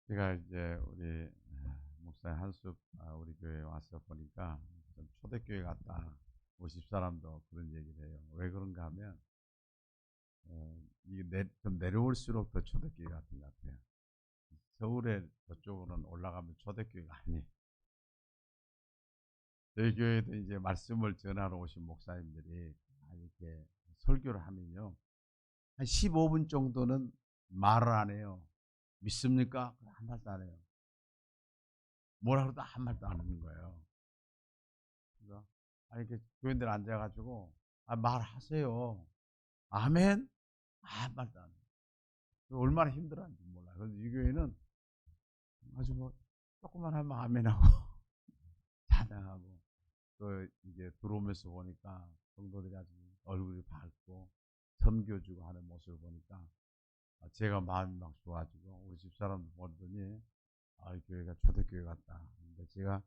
제가 이제 우리 목사님 한숙 우리 교회에 와서 보니까 좀 초대교회 같다. 50사람도 그런 얘기를 해요. 왜 그런가 하면 이게 좀 내려올수록 더 초대교회 같은 것 같아요. 서울에 저쪽으로는 올라가면 초대교회가 아니에요. 저희 교회도 이제 말씀을 전하러 오신 목사님들이 이렇게 설교를 하면요. 한 15분 정도는 말을 안 해요. 믿습니까? 한 말도 안 해요. 뭐라 그래도 한 말도 안 하는 거예요. 그래서 이렇게 교인들 앉아가지고 말하세요. 아멘? 한 말도 안 해요. 얼마나 힘들었는지 몰라요. 그래서 이 교회는 아주 뭐 조금만 하면 아멘하고 찬양하고 또 이제 들어오면서 보니까 성도들이 아주 얼굴이 밝고 섬겨주고 하는 모습을 보니까 제가 마음이 막 좋아지고 우리 집사람도 보더니 이 교회가 초대교회 같다. 근데 제가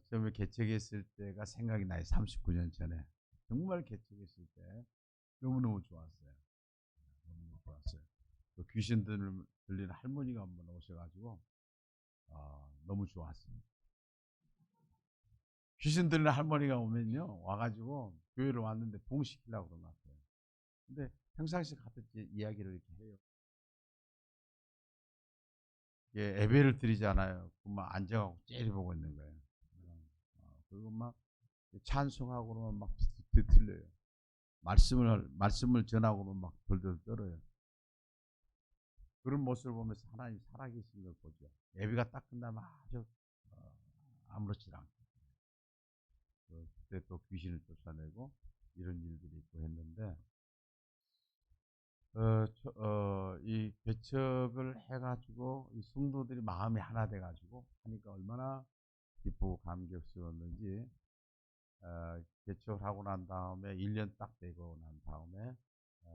처음에 개척했을 때가 생각이 나요. 39년 전에. 정말 개척했을 때 너무너무 좋았어요. 너무너무 좋았어요. 또 귀신 들리는 할머니가 한번 오셔가지고 너무 좋았습니다. 귀신 들리는 할머니가 오면요. 와가지고 교회를 왔는데 부흥시키려고 그런 것 같아요. 근데 평상시 같이 이야기를 이렇게 해요. 예, 예배를 드리잖아요. 그만 앉아가고 째려보고 있는 거예요. 그리고 막 찬송하고 그러면 막 뒤틀려요. 말씀을 전하고 그러면 막 덜덜 떨어요. 그런 모습을 보면서 하나님 살아계신 걸 보죠. 예배가 딱 끝나면 아주 아무렇지 않고 그때 또 귀신을 쫓아내고 이런 일들이 있고 했는데 이 개척을 해가지고 이 성도들이 마음이 하나 돼가지고 하니까 얼마나 기쁘고 감격스러웠는지 개척을 하고 난 다음에 1년 딱 되고 난 다음에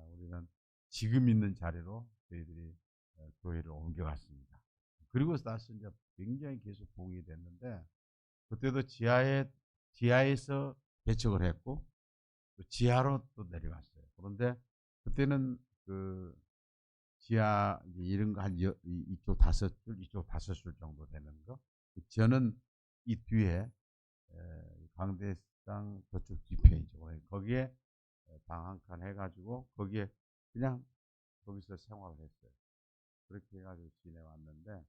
우리는 지금 있는 자리로 저희들이 교회를 옮겨갔습니다. 그리고 나서 이제 굉장히 계속 부흥이 됐는데 그때도 지하에서 개척을 했고 또 지하로 또 내려갔어요. 그런데 그때는 그 지하 이런 거 한 이쪽 5줄, 이쪽 5줄 정도 되는 거. 저는 이 뒤에 광대상 저쪽 뒤편이죠. 거기에 방 한 칸 해가지고 거기에 그냥 거기서 생활을 했어요. 그렇게 해가지고 지내왔는데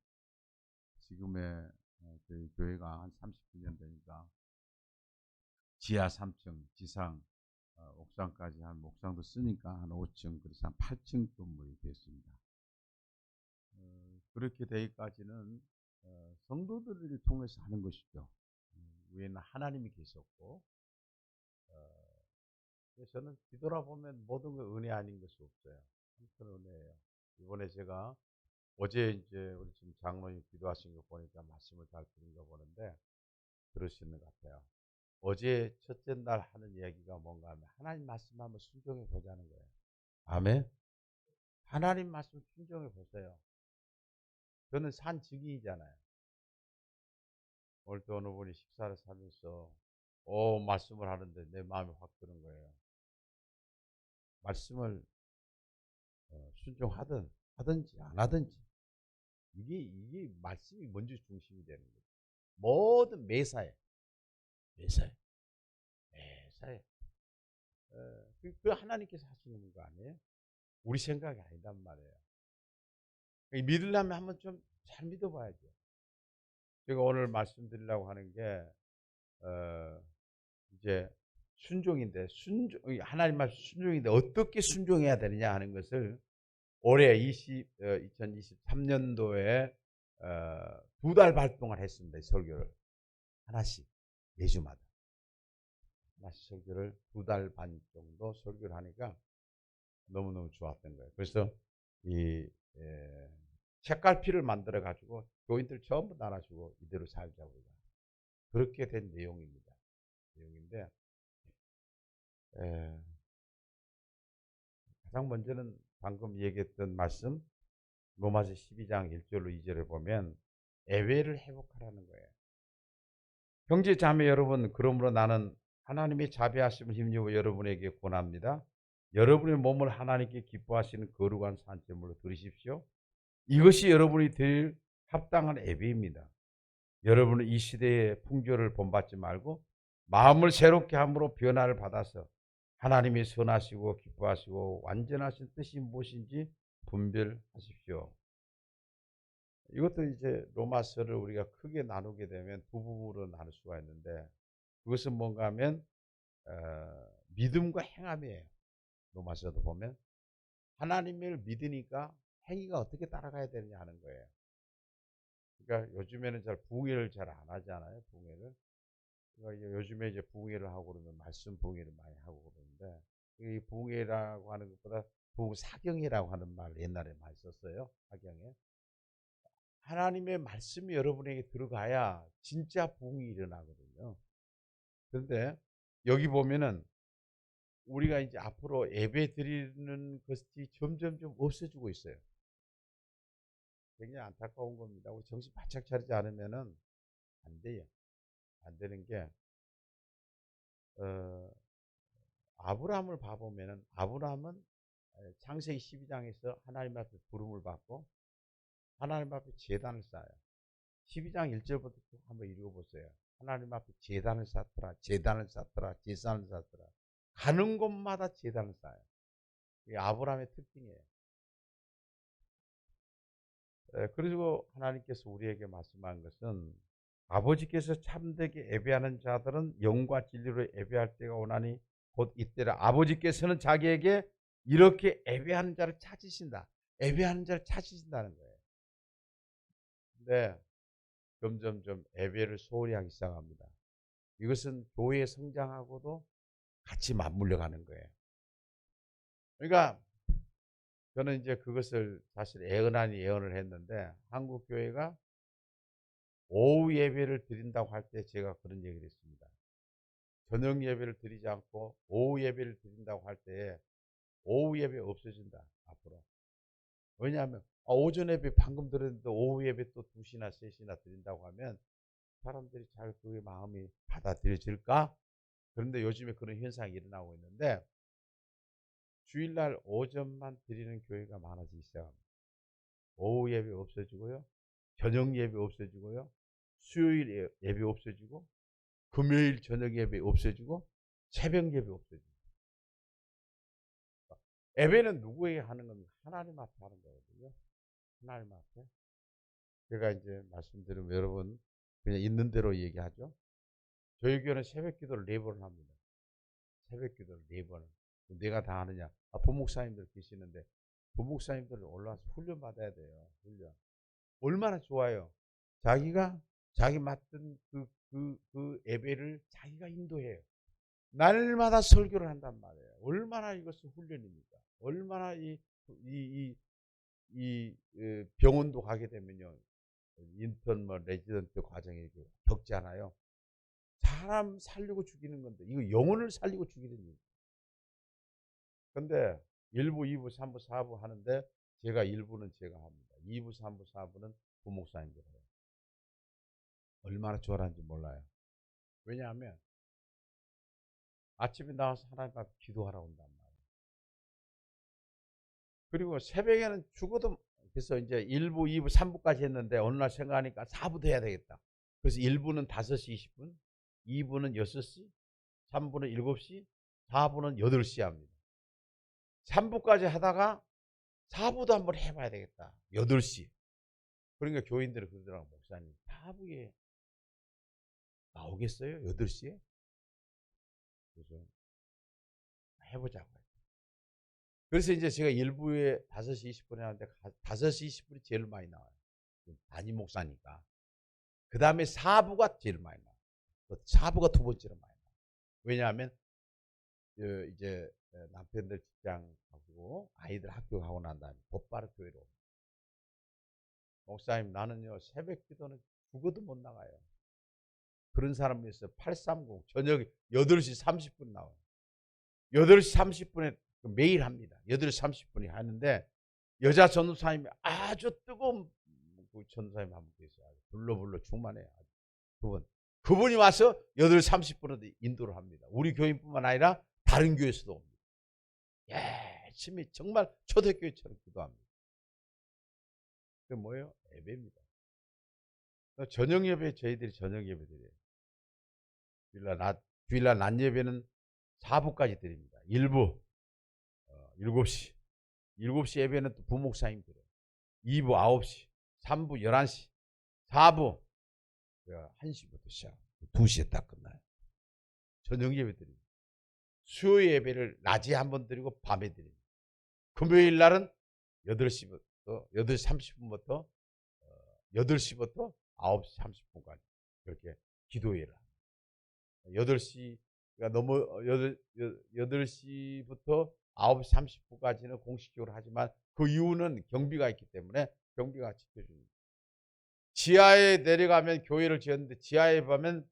지금의 저희 교회가 한 39년 되니까 지하 3층, 지상 옥상까지 한 옥상도 쓰니까 한 5층, 그래서 한 8층 건물이 됐습니다. 그렇게 되기까지는 성도들을 통해서 하는 것이죠. 위에는 하나님이 계셨고 그래서 저는 뒤돌아보면 모든 게 은혜 아닌 것이 없어요. 큰 은혜예요. 이번에 제가 어제 이제 우리 지금 장로님 기도하신 거 보니까 말씀을 잘 들은 거 보는데 들으시는 것 같아요. 어제 첫째 날 하는 이야기가 뭔가 하면 하나님 말씀 한번 순종해 보자는 거예요. 아멘. 하나님 말씀 순종해 보세요. 저는 산 증인이잖아요. 오늘 또 어느 분이 식사를 사면서 말씀을 하는데 내 마음이 확 드는 거예요. 말씀을 순종하든 하든지 안 하든지 이게 말씀이 먼저 중심이 되는 거예요. 모든 매사에 그 하나님께서 하시는 거 아니에요? 우리 생각이 아니단 말이에요. 믿으려면 한번 좀 잘 믿어봐야죠. 제가 오늘 말씀드리려고 하는 게 이제 순종인데 하나님 말씀 순종인데 어떻게 순종해야 되느냐 하는 것을 올해 2023년도에 2달 발동을 했습니다. 설교를 하나씩 매주마다 하나씩 설교를 2달 반 정도 설교를 하니까 너무너무 좋았던 거예요. 그래서 이 책갈피를 만들어 가지고 교인들 전부 나눠주고 이대로 살자고 그렇게 된 내용입니다. 내용인데 가장 먼저는 방금 얘기했던 말씀 로마서 12장 1절로 2절에 보면 애회를 회복하라는 거예요. 형제 자매 여러분, 그러므로 나는 하나님의 자비하심을 힘입어 여러분에게 권합니다. 여러분의 몸을 하나님께 기뻐하시는 거룩한 산제물로 드리십시오. 이것이 여러분이 드릴 합당한 예배입니다. 여러분은 이 시대의 풍조를 본받지 말고 마음을 새롭게 함으로 변화를 받아서 하나님이 선하시고 기뻐하시고 완전하신 뜻이 무엇인지 분별하십시오. 이것도 이제 로마서를 우리가 크게 나누게 되면 두 부분으로 나눌 수가 있는데, 그것은 뭔가 하면 믿음과 행함이에요. 로마서도 보면 하나님을 믿으니까 행위가 어떻게 따라가야 되느냐 하는 거예요. 그러니까 요즘에는 잘 부흥회를 잘 안 하잖아요. 부흥회를. 그러니까 요즘에 이제 부흥회를 하고 그러면 말씀 부흥회를 많이 하고 그러는데, 이 부흥회라고 하는 것보다 부흥사경이라고 하는 말 옛날에 많이 썼어요. 사경에. 하나님의 말씀이 여러분에게 들어가야 진짜 부흥이 일어나거든요. 그런데 여기 보면은 우리가 이제 앞으로 예배 드리는 것이 점점점 없어지고 있어요. 굉장히 안타까운 겁니다. 우리 정신 바짝 차리지 않으면은 안 돼요. 안 되는 게, 아브라함을 봐보면은, 아브라함은 창세기 12장에서 하나님 앞에 부름을 받고 하나님 앞에 제단을 쌓아요. 12장 1절부터 쭉 한번 읽어보세요. 하나님 앞에 제단을 쌓더라, 제단을 쌓더라, 제단을 쌓더라. 가는 곳마다 제단을 쌓아요. 이게 아브라함의 특징이에요. 그리고 하나님께서 우리에게 말씀한 것은, 아버지께서 참되게 예배하는 자들은 영과 진리로 예배할 때가 오나니 곧 이때라. 아버지께서는 자기에게 이렇게 예배하는 자를 찾으신다. 예배하는 자를 찾으신다는 거예요. 근데 점점점 예배를 소홀히 하기 시작합니다. 이것은 교회 성장하고도 같이 맞물려 가는 거예요. 그러니까 저는 이제 그것을 사실 예언 아닌 예언을 했는데, 한국 교회가 오후 예배를 드린다고 할 때 제가 그런 얘기를 했습니다. 저녁 예배를 드리지 않고 오후 예배를 드린다고 할 때 오후 예배 없어진다 앞으로. 왜냐하면 오전 예배 방금 드렸는데 오후 예배 또 2시나 3시나 드린다고 하면 사람들이 잘 그의 마음이 받아들여질까? 그런데 요즘에 그런 현상이 일어나고 있는데, 주일날 오전만 드리는 교회가 많아지기 시작합니다. 오후 예배 없어지고요, 저녁 예배 없어지고요, 수요일 예배 없어지고, 금요일 저녁 예배 없어지고, 새벽 예배 없어지고. 예배는 누구에게 하는 겁니까? 하나님 앞에 하는 거거든요. 하나님 앞에. 제가 이제 말씀드리면 여러분 그냥 있는 대로 얘기하죠. 저희 교회는 새벽 기도를 4번을 합니다. 새벽 기도를 4번을. 내가 다 하느냐? 부목사님들 계시는데, 부목사님들 올라와서 훈련 받아야 돼요. 훈련. 얼마나 좋아요. 자기가 자기 맡은 그 예배를 자기가 인도해요. 날마다 설교를 한단 말이에요. 얼마나 이것은 훈련입니까? 얼마나 이 병원도 가게 되면요, 인턴 레지던트 과정이 겪잖아요. 사람 살리고 죽이는 건데 이거 영혼을 살리고 죽이는 일. 근데 1부, 2부, 3부, 4부 하는데 제가 1부는 제가 합니다. 2부, 3부, 4부는 부목사님들 해요. 얼마나 좋아하는지 몰라요. 왜냐하면 아침에 나와서 하나님 앞에 기도하러 온단 말이에요. 그리고 새벽에는 죽어도, 그래서 이제 1부, 2부, 3부까지 했는데 어느 날 생각하니까 4부도 해야 되겠다. 그래서 1부는 5시 20분, 2부는 6시, 3부는 7시, 4부는 8시에 합니다. 3부까지 하다가 4부도 한번 해봐야 되겠다. 8시. 그러니까 교인들은 그러더라고, 목사님 4부에 나오겠어요? 8시에? 그래서 해보자고. 그래서 이제 제가 1부에 5시 20분에 하는데 5시 20분이 제일 많이 나와요. 담임 목사니까. 그 다음에 4부가 제일 많이 나와요. 4부가 두 번째로 많이 나와요. 왜냐하면 이제 남편들 직장 가고 아이들 학교 가고 난 다음에 곧바로 교회로. 목사님 나는요 새벽 기도는 죽어도 못 나가요. 그런 사람이 있어요. 830 저녁 8시 30분 나와요. 8시 30분에 매일 합니다. 8시 30분에 하는데 여자 전도사님이 아주 뜨거운 그 전도사님 한 분 계세요. 불러 충만해요. 그분이 와서 8시 30분에 인도를 합니다. 우리 교인뿐만 아니라 다른 교회에서도 옵니다. 열심히 정말 초대교회처럼 기도합니다. 그 뭐예요? 예배입니다. 저녁 예배 저희들이 저녁 예배 드려요. 주일날 낮 예배는 4부까지 드립니다. 1부 7시. 7시 예배는 또 부목사님 드려요. 2부 9시, 3부 11시, 4부 1시부터 시작. 2시에 딱 끝나요. 저녁 예배 드립니다. 수요 예배를 낮에 한번 드리고 밤에 드립니다. 금요일 날은 8시부터 8시 30분부터 8시부터 9시 30분까지 그렇게 기도회를 합니다. 8시가 넘어 8시부터 9시 30분까지는 공식적으로 하지만 그 이유는 경비가 있기 때문에 경비가 지켜줍니다. 지하에 내려가면 교회를 지었는데 지하에 보면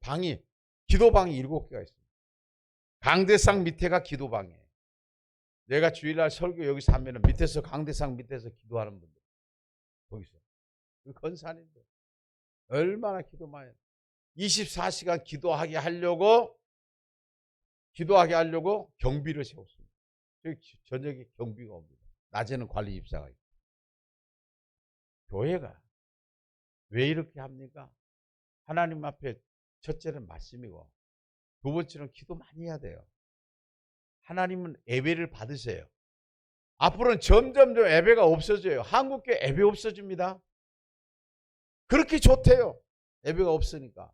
기도방이 7개가 있습니다. 강대상 밑에가 기도방이에요. 내가 주일날 설교 여기서 하면 밑에서 강대상 밑에서 기도하는 분들 거기서 그 건산인데 얼마나 기도 많이 24시간 기도하게 하려고 경비를 세웠습니다. 저녁에 경비가 옵니다. 낮에는 관리 입사가 있고. 교회가 왜 이렇게 합니까? 하나님 앞에 첫째는 말씀이고 두 번째는 기도 많이 해야 돼요. 하나님은 예배를 받으세요. 앞으로는 점점 예배가 없어져요. 한국교회 예배 없어집니다. 그렇게 좋대요. 예배가 없으니까.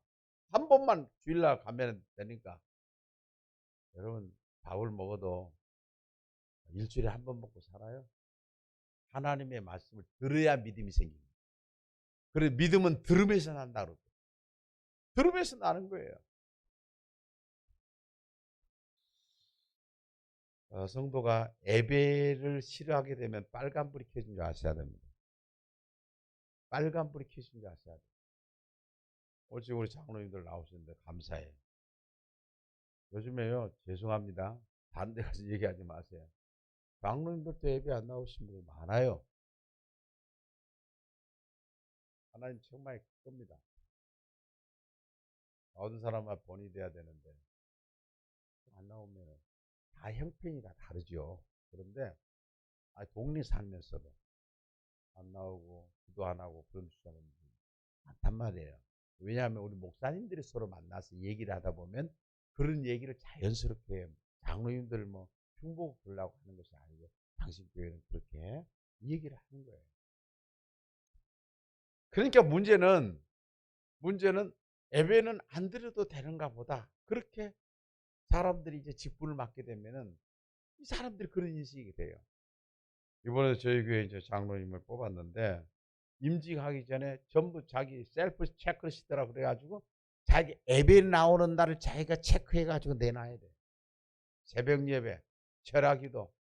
한 번만 주일날 가면 되니까. 여러분 밥을 먹어도 일주일에 한 번 먹고 살아요. 하나님의 말씀을 들어야 믿음이 생깁니다. 그래서 믿음은 들음에서 난다 그러고 들음에서 나는 거예요. 성도가 예배를 싫어하게 되면 빨간불이 켜진 줄 아셔야 됩니다. 빨간불이 켜진 줄 아셔야 돼요. 어제 우리 장로님들 나오시는데 감사해요. 요즘에요, 죄송합니다. 다른 데 가서 얘기하지 마세요. 장로님들도 예배 안 나오신 분이 많아요. 하나님 정말 겁니다. 어떤 사람만 본이 돼야 되는데 안 나오면 다 형편이 다 다르죠. 그런데 동네 살면서도 안 나오고 기도 안 하고 그런 사람들이 많단 말이에요. 왜냐하면 우리 목사님들이 서로 만나서 얘기를 하다 보면 그런 얘기를 자연스럽게 장로님들 뭐 흉보고 그러려고 하는 것이 아니고 당신 교회는 그렇게 이 얘기를 하는 거예요. 그러니까 문제는 예배는 안 드려도 되는가 보다. 그렇게 사람들이 이제 직분을 맡게 되면은 이 사람들이 그런 인식이 돼요. 이번에 저희 교회 이제 장로님을 뽑았는데 임직하기 전에 전부 자기 셀프 체크리스트라 그래가지고 자기 예배 나오는 날을 자기가 체크해가지고 내놔야 돼. 새벽 예배, 철학기도,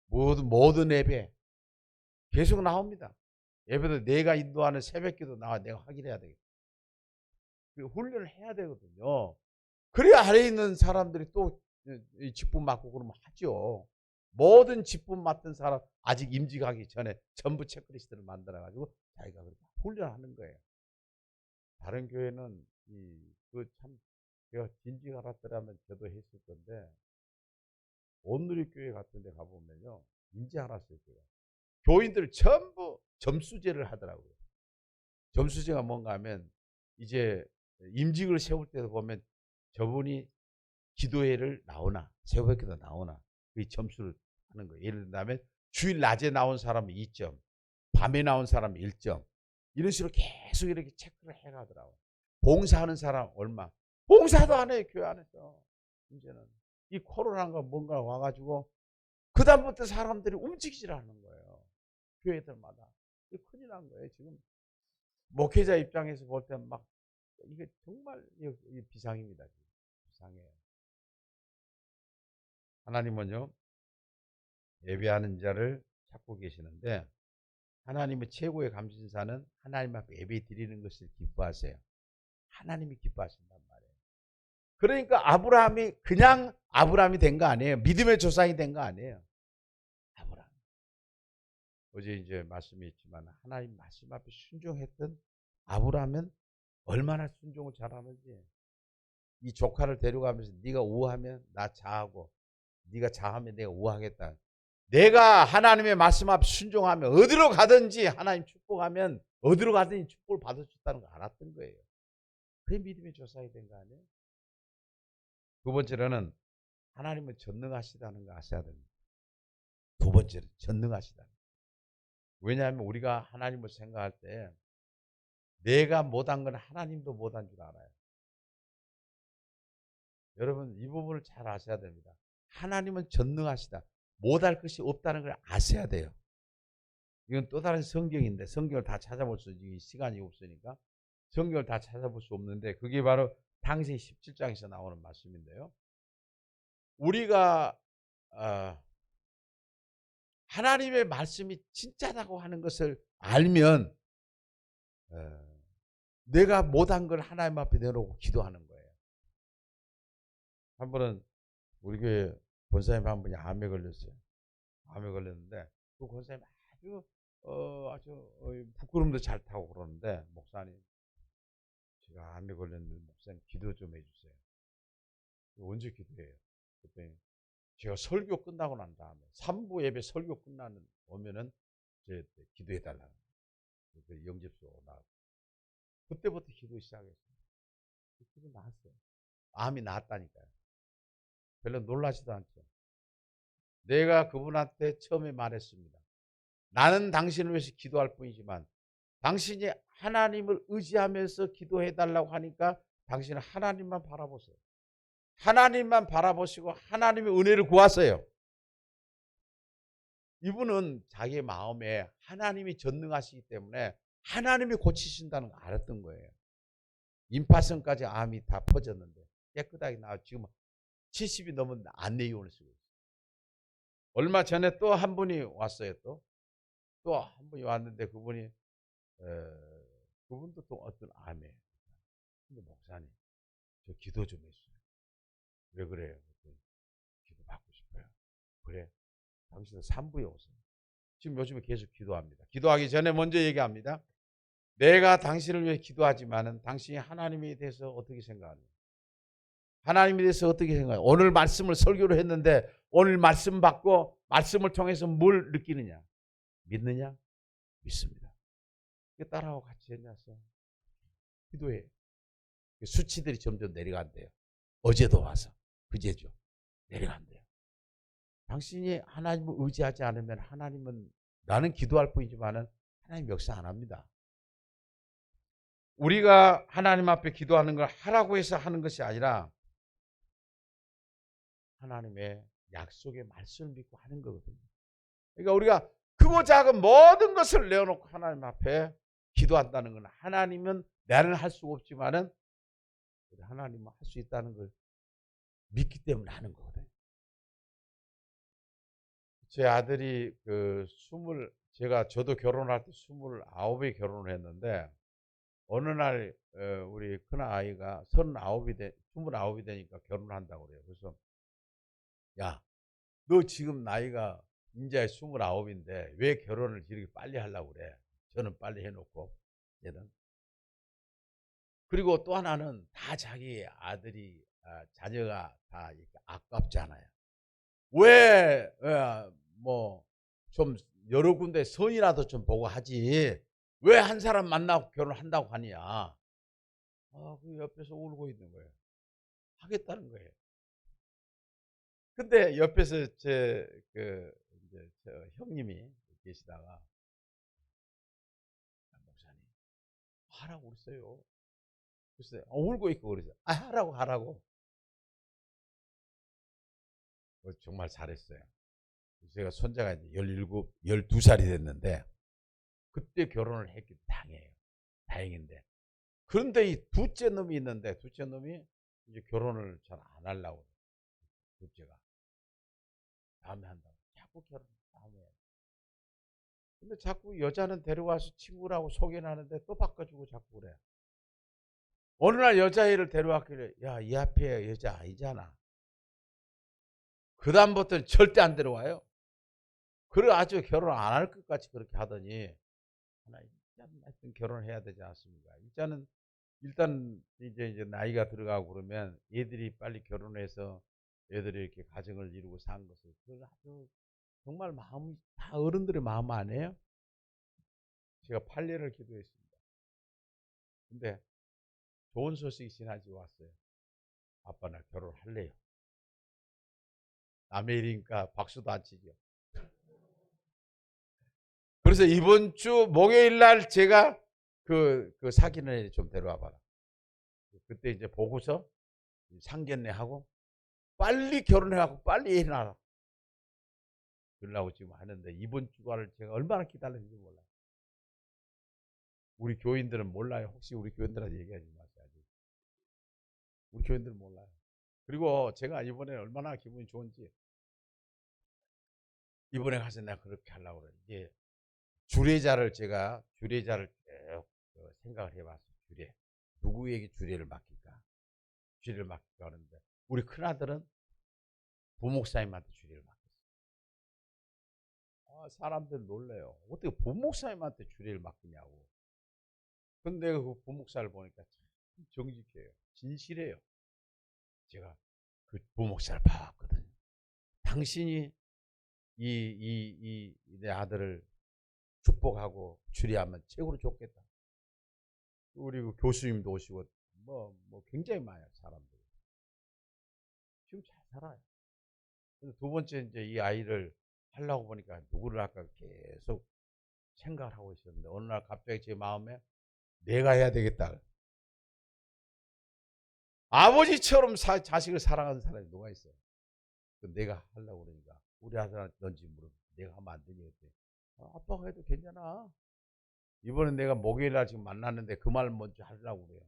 모든 예배 계속 나옵니다. 예배도 내가 인도하는 새벽기도 나와 내가 확인해야 되겠다. 훈련을 해야 되거든요. 그래야 아래에 있는 사람들이 또 직분 맡고 그러면 하죠. 모든 직분 맡은 사람 아직 임직하기 전에 전부 체크리스트를 만들어가지고 자기가 그렇게 훈련하는 거예요. 다른 교회는 참 제가 진지 알았더라면 저도 했을 건데 온누리교회 같은 데 가보면요. 인지 알았어요. 제가. 교인들 전부 점수제를 하더라고요. 점수제가 뭔가 하면 이제 임직을 세울 때도 보면 저분이 기도회를 나오나 새벽기도 나오나 그 점수를 하는 거예요. 예를 들면 주일 낮에 나온 사람은 2점, 밤에 나온 사람은 1점 이런 식으로 계속 이렇게 체크를 해가더라고요. 봉사하는 사람 얼마? 봉사도 안 해요. 교회 안에서. 문제는 이 코로나가 뭔가 와가지고 그 다음부터 사람들이 움직이질 않는 거예요. 교회들마다. 이게 큰일 난 거예요. 지금 목회자 입장에서 볼 때 막 이게 정말 비상입니다. 비상해요. 하나님은요. 예배하는 자를 찾고 계시는데 하나님의 최고의 감신사는 하나님 앞에 예배 드리는 것을 기뻐하세요. 하나님이 기뻐하신단 말이에요. 그러니까 아브라함이 그냥 아브라함이 된 거 아니에요. 믿음의 조상이 된 거 아니에요. 아브라함. 어제 이제 말씀이 있지만 하나님 말씀 앞에 순종했던 아브라함은 얼마나 순종을 잘하는지. 이 조카를 데려가면서 네가 우하면 나 자하고 네가 자하면 내가 우하겠다. 내가 하나님의 말씀 앞 순종하면 어디로 가든지 하나님 축복하면 어디로 가든지 축복을 받을 수 있다는 걸 알았던 거예요. 그게 믿음의 조사가 된 거 아니에요? 두 번째로는 하나님은 전능하시다는 거 아셔야 됩니다. 두 번째로 전능하시다. 왜냐하면 우리가 하나님을 생각할 때 내가 못한 건 하나님도 못한 줄 알아요. 여러분 이 부분을 잘 아셔야 됩니다. 하나님은 전능하시다. 못할 것이 없다는 걸 아셔야 돼요. 이건 또 다른 성경인데 성경을 다 찾아볼 수 시간이 없으니까 성경을 다 찾아볼 수 없는데 그게 바로 당시 17장에서 나오는 말씀인데요. 우리가 하나님의 말씀이 진짜라고 하는 것을 알면 내가 못한 걸 하나님 앞에 내놓고 기도하는 거예요. 한 번은 우리 교회 권사님 한 분이 암에 걸렸어요. 암에 걸렸는데 그 권사님 아주 부끄럼도 잘 타고 그러는데 목사님 제가 암에 걸렸는데 목사님 기도 좀 해주세요. 언제 기도해요? 그랬더니 제가 설교 끝나고 난 다음에 3부 예배 설교 끝나는 오면은 제 기도해 달라는 그 영접소 나왔고 그때부터 기도 시작했어요. 기도 나왔어요. 암이 나았다니까요. 별로 놀라지도 않죠. 내가 그분한테 처음에 말했습니다. 나는 당신을 위해서 기도할 뿐이지만 당신이 하나님을 의지하면서 기도해 달라고 하니까 당신은 하나님만 바라보세요. 하나님만 바라보시고 하나님의 은혜를 구하세요. 이분은 자기 마음에 하나님이 전능하시기 때문에 하나님이 고치신다는 걸 알았던 거예요. 임파선까지 암이 다 퍼졌는데 깨끗하게 나와 지금 70이 넘은 안내이원을 쓰고 있어요. 얼마 전에 또 한 분이 왔어요. 또 한 분이 왔는데 그분이 그분도 또 어떤 암이에요. 근데 목사님 저 기도 좀 해주세요. 왜 그래요? 기도 받고 싶어요. 그래 당신은 3부에 오세요. 지금 요즘에 계속 기도합니다. 기도하기 전에 먼저 얘기합니다. 내가 당신을 위해 기도하지만은 당신이 하나님에 대해서 어떻게 생각하느냐? 하나님에 대해서 어떻게 생각해요? 오늘 말씀을 설교를 했는데 오늘 말씀 받고 말씀을 통해서 뭘 느끼느냐? 믿느냐? 믿습니다. 따라하고 같이 해놨어. 기도해. 수치들이 점점 내려간대요. 어제도 와서 그제죠. 내려간대요. 당신이 하나님을 의지하지 않으면 하나님은 나는 기도할 뿐이지만은 하나님 역사 안 합니다. 우리가 하나님 앞에 기도하는 걸 하라고 해서 하는 것이 아니라 하나님의 약속의 말씀을 믿고 하는 거거든요. 그러니까 우리가 크고 작은 모든 것을 내어놓고 하나님 앞에 기도한다는 건 하나님은 나는 할 수가 없지만은 하나님은 할 수 있다는 걸 믿기 때문에 하는 거거든요. 제 아들이 저도 결혼할 때 29에 결혼을 했는데 어느 날 우리 큰 아이가 29이 되니까 결혼한다고 그래요. 그래서 야, 너 지금 나이가 이제 29인데 왜 결혼을 이렇게 빨리 하려고 그래? 저는 빨리 해놓고 얘는. 그리고 또 하나는 다 자기 아들이 자녀가 다 아깝잖아요. 왜 뭐 좀 여러 군데 선이라도 좀 보고 하지 왜 한 사람 만나고 결혼한다고 하냐? 그 옆에서 울고 있는 거예요. 하겠다는 거예요. 근데 옆에서 이제 저 형님이 계시다가 목사님 하라고 그랬어요. 글쎄 울고 있고 그러죠. 하라고. 정말 잘했어요. 제가 손자가 이제 17, 12살이 됐는데 그때 결혼을 했기 때문에 다행인데 그런데 이 둘째 놈이 있는데 둘째 놈이 이제 결혼을 잘 안 하려고 둘째가 다음에 한다고 자꾸 결혼 다음에 근데 자꾸 여자는 데려와서 친구라고 소개는 하는데 또 바꿔주고 자꾸 그래. 어느 날 여자애를 데려왔길래 야, 이 앞에 여자 아니잖아. 그 다음부터는 절대 안 데려와요. 그래 아주 결혼 안 할 것 같이 그렇게 하더니 하여튼 결혼해야 되지 않습니까? 일단 이제 나이가 들어가고 그러면 애들이 빨리 결혼해서 애들이 이렇게 가정을 이루고 사는 것을 그걸 아주 정말 마음이 다 어른들의 마음 아니에요? 제가 8년을 기도했습니다. 근데 좋은 소식이 지난주에 왔어요. 아빠 나 결혼할래요. 남의 일이니까 박수도 안 치죠. 그래서 이번 주 목요일 날 제가 그 사귀는 애 좀 데려와 봐라. 그때 이제 보고서 상견례 하고 빨리 결혼해갖고 빨리 애 낳아라. 그러려고 지금 하는데 이번 주간을 제가 얼마나 기다렸는지 몰라요. 우리 교인들은 몰라요. 혹시 우리 교인들한테 얘기하지 마세요. 우리 교인들은 몰라요. 그리고 제가 이번에 얼마나 기분이 좋은지 이번에 가서 내가 그렇게 하려고 그래. 이게 주례자를 제가 쭉 생각을 해봤어요. 주례. 누구에게 주례를 맡길까? 주례를 맡길까 하는데 우리 큰아들은 부목사님한테 주례를 맡겼어요. 사람들 놀래요. 어떻게 부목사님한테 주례를 맡기냐고. 근데 그 부목사를 보니까 참 정직해요. 진실해요. 제가 그 부목사를 봐왔거든요. 당신이 내 아들을 축복하고 주례하면 최고로 좋겠다. 우리 그 교수님도 오시고 뭐 굉장히 많아요. 사람들이. 지금 잘 살아요. 그래서 두 번째 이제 이 아이를 하려고 보니까 누구를 할까 계속 생각을 하고 있었는데 어느 날 갑자기 제 마음에 내가 해야 되겠다. 아버지처럼 자식을 사랑하는 사람이 누가 있어요? 내가 하려고 그러니까 우리 아들한테 넌지 물어. 내가 하면 안 되니 그때. 아빠가 해도 괜찮아. 이번엔 내가 목요일 날 지금 만났는데 그 말 먼저 하려고 그래요.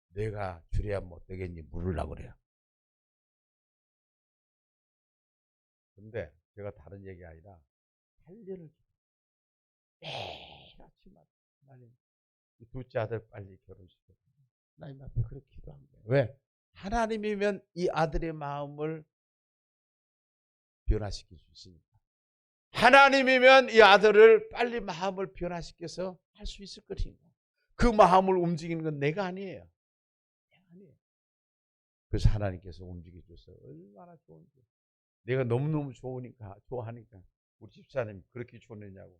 내가 주례하면 못 되겠니? 물으려고 그래요. 근데 제가 다른 얘기 아니라 8년을 매일 아침마다 하나님 이 둘째 아들 빨리 결혼시켜. 하나님 앞에 그렇게 기도한 거예요. 왜? 하나님이면 이 아들의 마음을 변화시킬 수 있으니까. 하나님이면 이 아들을 빨리 마음을 변화시켜서 할 수 있을 것인가. 그 마음을 움직이는 건 내가 아니에요. 내가 아니에요. 그래서 하나님께서 움직여줘서 얼마나 좋은지. 내가 너무너무 좋아하니까 우리 집사님 그렇게 좋느냐고.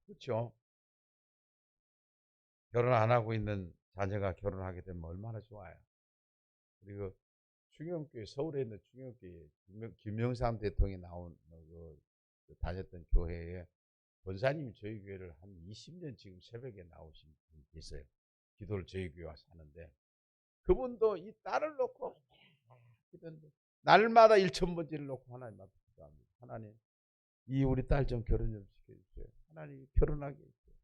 그렇죠? 결혼 안 하고 있는 자녀가 결혼하게 되면 얼마나 좋아요. 그리고 충영교회, 서울에 있는 충영교회 김영삼 대통령이 나온 다녔던 교회에 권사님이 저희 교회를 한 20년 지금 새벽에 나오신 분이 계세요. 기도를 저희 교회 와서 하는데 그분도 이 딸을 놓고 기도하는데 날마다 1,000번째를 놓고 하나님 앞에 기도합니다. 하나님 이 우리 딸 좀 결혼 좀 시켜주세요. 하나님 결혼하게 해주세요.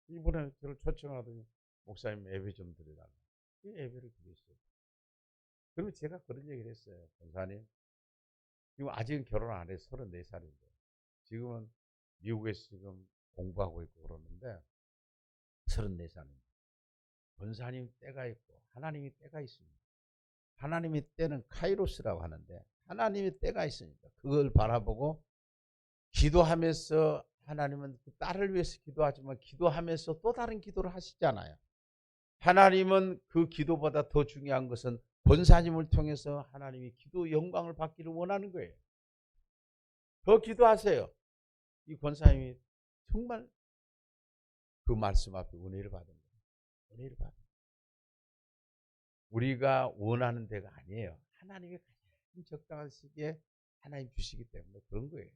이번에 저를 초청하더니 목사님 예배 좀 드려달라고. 이 예배를 드렸어요. 그러면 제가 그런 얘기를 했어요. 권사님 지금 아직은 결혼 안 해서 34살인데 지금은 미국에서 지금 공부하고 있고 그러는데 34살입니다. 권사님 때가 있고 하나님이 때가 있습니다. 하나님의 때는 카이로스라고 하는데 하나님의 때가 있으니까 그걸 바라보고 기도하면서 하나님은 그 딸을 위해서 기도하지만 기도하면서 또 다른 기도를 하시잖아요. 하나님은 그 기도보다 더 중요한 것은 권사님을 통해서 하나님이 기도 영광을 받기를 원하는 거예요. 더 기도하세요. 이 권사님이 정말 그 말씀 앞에 은혜를 받은 거예요. 은혜를 받은 거예요. 우리가 원하는 데가 아니에요. 하나님이 가장 적당한 시기에 하나님 주시기 때문에 그런 거예요.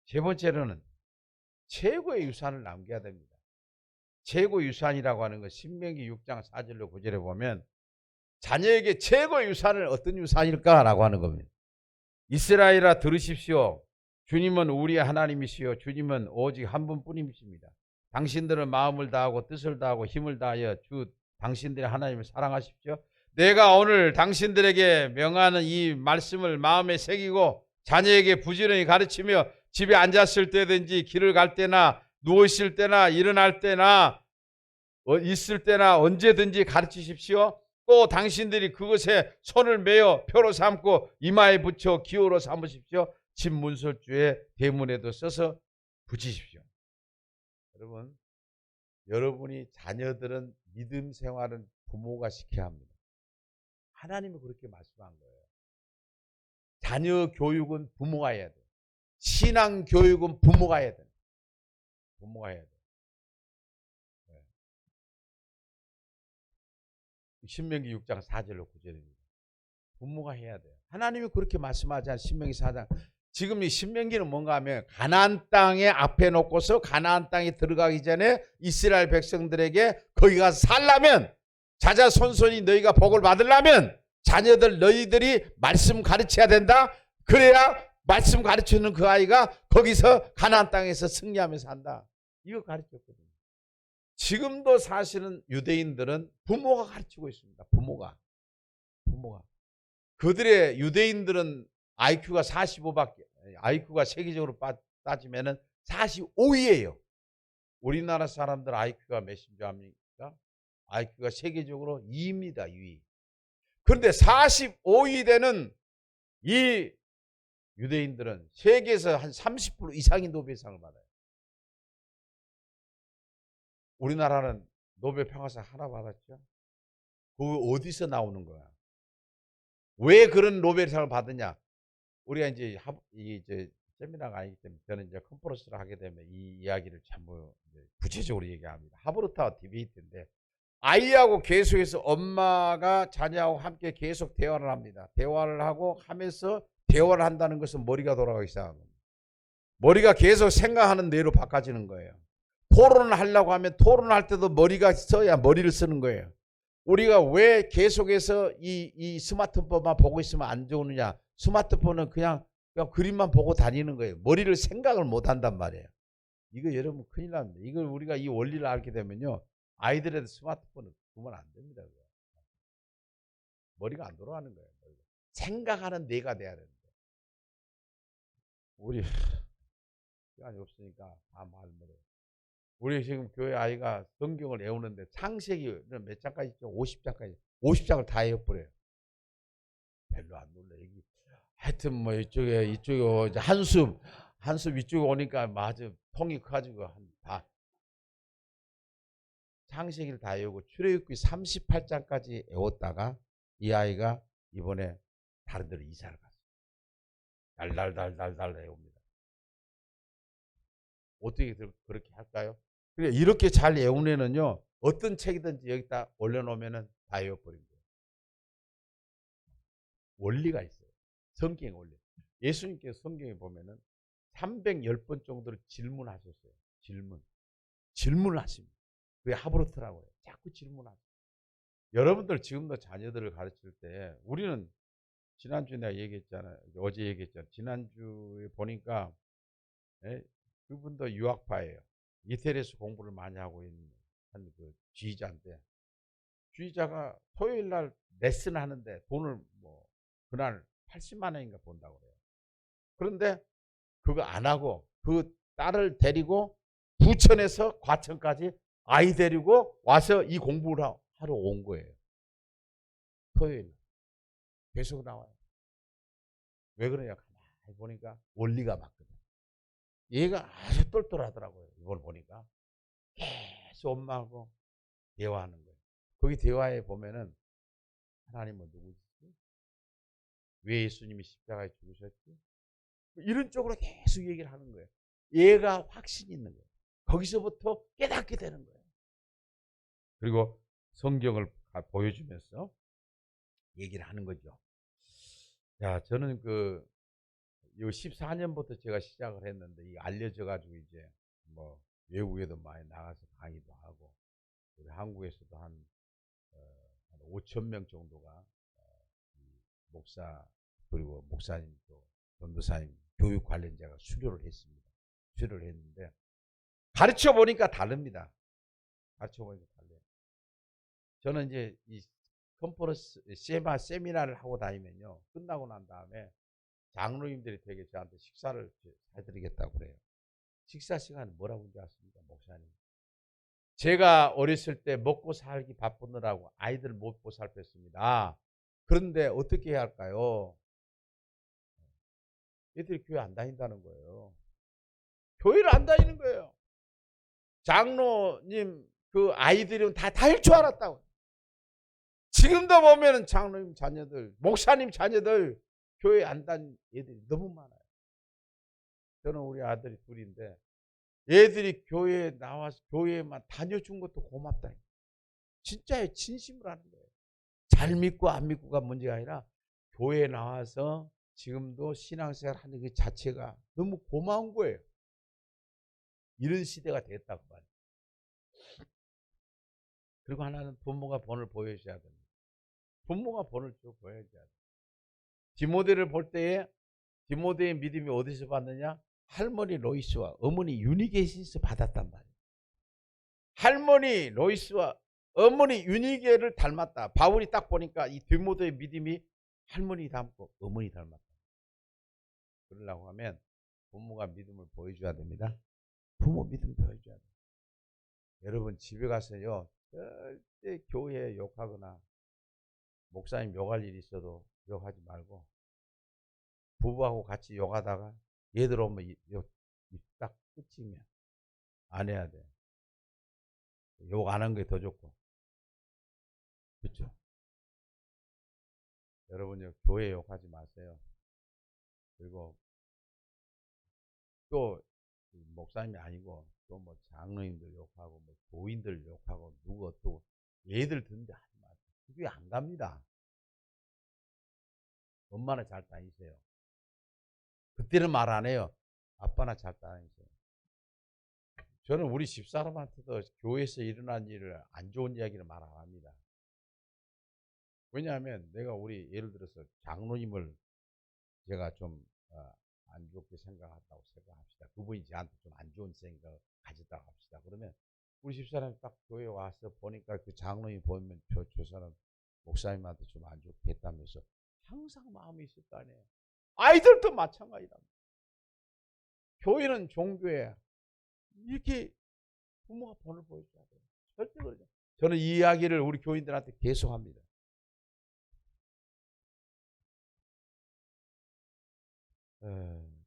세 번째로는 최고의 유산을 남겨야 됩니다. 최고 유산이라고 하는 것 신명기 6장 4절로 9절에 보면 자녀에게 최고의 유산은 어떤 유산일까라고 하는 겁니다. 이스라엘아 들으십시오. 주님은 우리의 하나님이시요 주님은 오직 한 분뿐이십니다. 당신들은 마음을 다하고 뜻을 다하고 힘을 다하여 당신들의 하나님을 사랑하십시오. 내가 오늘 당신들에게 명하는 이 말씀을 마음에 새기고 자녀에게 부지런히 가르치며 집에 앉았을 때든지 길을 갈 때나 누워있을 때나 일어날 때나 있을 때나 언제든지 가르치십시오. 또 당신들이 그것에 손을 매어 표로 삼고 이마에 붙여 기호로 삼으십시오. 집 문설주에 대문에도 써서 붙이십시오. 여러분, 여러분이 자녀들은 믿음 생활은 부모가 시켜야 합니다. 하나님이 그렇게 말씀한 거예요. 자녀 교육은 부모가 해야 돼요. 신앙 교육은 부모가 해야 돼. 부모가 해야 돼. 신명기 6장 4절로 9절입니다. 부모가 해야 돼요. 하나님이 그렇게 말씀하지 않아요. 신명기 4장. 지금 이 신명기는 뭔가 하면 가나안 땅에 앞에 놓고서 가나안 땅에 들어가기 전에 이스라엘 백성들에게 거기 가서 살려면 자자손손이 너희가 복을 받으려면 자녀들 너희들이 말씀 가르쳐야 된다. 그래야 말씀 가르치는 그 아이가 거기서 가나안 땅에서 승리하면서 산다. 이거 가르쳤거든요. 지금도 사실은 유대인들은 부모가 가르치고 있습니다. 부모가. 그들의 유대인들은 IQ가 45밖에, IQ가 세계적으로 따지면은 45위예요. 우리나라 사람들 IQ가 몇인 줄 압니까? IQ가 세계적으로 2위입니다. 2위. 그런데 45위 되는 이 유대인들은 세계에서 한 30% 이상의 노벨상을 받아요. 우리나라는 노벨 평화상 하나 받았죠. 그거 어디서 나오는 거야? 왜 그런 노벨상을 받느냐? 우리가 이제 세미나가 아니기 때문에 저는 이제 컨퍼런스를 하게 되면 이 이야기를 전부 구체적으로 얘기합니다. 하버드타워 디베이트인데 아이하고 계속해서 엄마가 자녀하고 함께 계속 대화를 합니다. 대화를 하고 하면서 대화를 한다는 것은 머리가 돌아가기 시작하는 겁니다. 머리가 계속 생각하는 뇌로 바꿔지는 거예요. 토론을 하려고 하면 토론을 할 때도 머리가 써야 머리를 쓰는 거예요. 우리가 왜 계속해서 이 스마트폰만 보고 있으면 안 좋으느냐. 스마트폰은 그냥 그림만 보고 다니는 거예요. 머리를 생각을 못 한단 말이에요. 이거 여러분 큰일 납니다. 이걸 우리가 이 원리를 알게 되면요. 아이들한테 스마트폰을 주면 안 됩니다. 머리가 안 돌아가는 거예요. 생각하는 뇌가 돼야 되는데. 우리 시간이 없으니까 다 말 못해요. 우리 지금 교회 아이가 성경을 외우는데 창세기 몇 장까지 있죠? 50장까지. 50장을 다 외워버려요. 별로 안 놀래. 하여튼 뭐 이쪽에 한숨 이쪽에 오니까 맞아. 통이 커가지고 다 창세기를 다 외우고 출애굽기 38장까지 외웠다가 이 아이가 이번에 다른 데로 이사를 갔어요. 달달 외웁니다. 어떻게 그렇게 할까요? 그러니까 이렇게 잘 외운 애는요. 어떤 책이든지 여기다 올려놓으면 다 외워버린 거예요. 원리가 있어요. 성경의 원리. 예수님께서 성경에 보면은 310번 정도를 질문하셨어요. 질문을 하십니다. 그게 하브르트라고 해요. 자꾸 질문하세요. 여러분들 지금도 자녀들을 가르칠 때 우리는 지난주에 내가 얘기했잖아요. 어제 얘기했잖아요. 지난주에 보니까 그분도 유학파예요. 이태리에서 공부를 많이 하고 있는 한 그 지휘자인데 지휘자가 토요일 날 레슨 하는데 돈을 뭐 그날 80만 원인가 본다고 그래요. 그런데 그거 안 하고 그 딸을 데리고 부천에서 과천까지 아이 데리고 와서 이 공부를 하러 온 거예요. 토요일 계속 나와요. 왜 그러냐? 가만히 보니까 원리가 맞거든. 얘가 아주 똘똘하더라고요. 이걸 보니까 계속 엄마하고 대화하는 거예요. 거기 대화에 보면은 하나님은 누구지? 왜 예수님이 십자가에 죽으셨지? 이런 쪽으로 계속 얘기를 하는 거예요. 얘가 확신이 있는 거예요. 거기서부터 깨닫게 되는 거예요. 그리고 성경을 보여주면서 얘기를 하는 거죠. 자, 저는 그 14년부터 제가 시작을 했는데 이 알려져가지고 이제 뭐 외국에도 많이 나가서 강의도 하고 우리 한국에서도 한 5천 명 정도가 목사 그리고 목사님 또 전도사님 교육 관련자가 수료를 했습니다. 수료를 했는데 가르쳐 보니까 다릅니다. 가르쳐 보니까 달라요. 저는 이제 이 컨퍼런스 세미나를 하고 다니면요. 끝나고 난 다음에 장로님들이 되게 저한테 식사를 해드리겠다고 그래요. 식사 시간은 뭐라고 하는지 아십니까? 목사님. 제가 어렸을 때 먹고 살기 바쁘느라고 아이들 못 보살폈습니다. 그런데 어떻게 해야 할까요? 얘들이 교회 안 다닌다는 거예요. 교회를 안 다니는 거예요. 장로님 그 아이들은 다 할 줄 알았다고. 지금도 보면은 장로님 자녀들, 목사님 자녀들 교회 안 다니는 애들이 너무 많아요. 저는 우리 아들이 둘인데 애들이 교회에 나와서 교회에만 다녀준 것도 고맙다. 진짜의 진심으로 하는 거예요. 잘 믿고 안 믿고가 문제가 아니라 교회에 나와서 지금도 신앙생활 하는 그 자체가 너무 고마운 거예요. 이런 시대가 됐다고 말이에요. 그리고 하나는 부모가 본을 보여줘야 됩니다. 부모가 본을 쭉 보여줘야 돼요. 디모데를 볼 때에 디모데의 믿음이 어디서 받느냐? 할머니 로이스와 어머니 유니게에서 받았단 말이에요. 할머니 로이스와 어머니 유니게를 닮았다. 바울이 딱 보니까 이 디모데의 믿음이 할머니 닮고 어머니 닮았다. 그러려고 하면 부모가 믿음을 보여줘야 됩니다. 부모 믿음 보여줘야 돼요. 여러분 집에 가서요 절대 교회에 욕하거나 목사님 욕할 일이 있어도 욕하지 말고 부부하고 같이 욕하다가 얘들 오면 입 딱 끝이면 안 해야 돼. 욕 안 한 게 더 좋고. 그렇죠? 여러분요 교회 욕하지 마세요. 그리고 또 목사님이 아니고 또 뭐 장로님들 욕하고 뭐 교인들 욕하고 누구 또 얘들 듣는데 하지 마세요. 그게 안 갑니다. 엄마나 잘 다니세요. 그때는 말 안 해요. 아빠나 잘 다니세요. 저는 우리 집사람한테도 교회에서 일어난 일을 안 좋은 이야기를 말 안 합니다. 왜냐하면 내가 우리 예를 들어서 장로님을 제가 좀 안 좋게 생각한다고 생각합시다. 그분이 저한테 좀 안 좋은 생각을 가졌다고 합시다. 그러면 우리 집사람이 딱 교회 와서 보니까 그 장로님 보면 저 사람 목사님한테 좀 안 좋게 했다면서 항상 마음이 있을 거 아니에요. 아이들도 마찬가지다. 교회는 종교야. 이렇게 부모가 본을 보여줘야 돼요. 절대 그러죠. 저는 이 이야기를 우리 교인들한테 계속 합니다.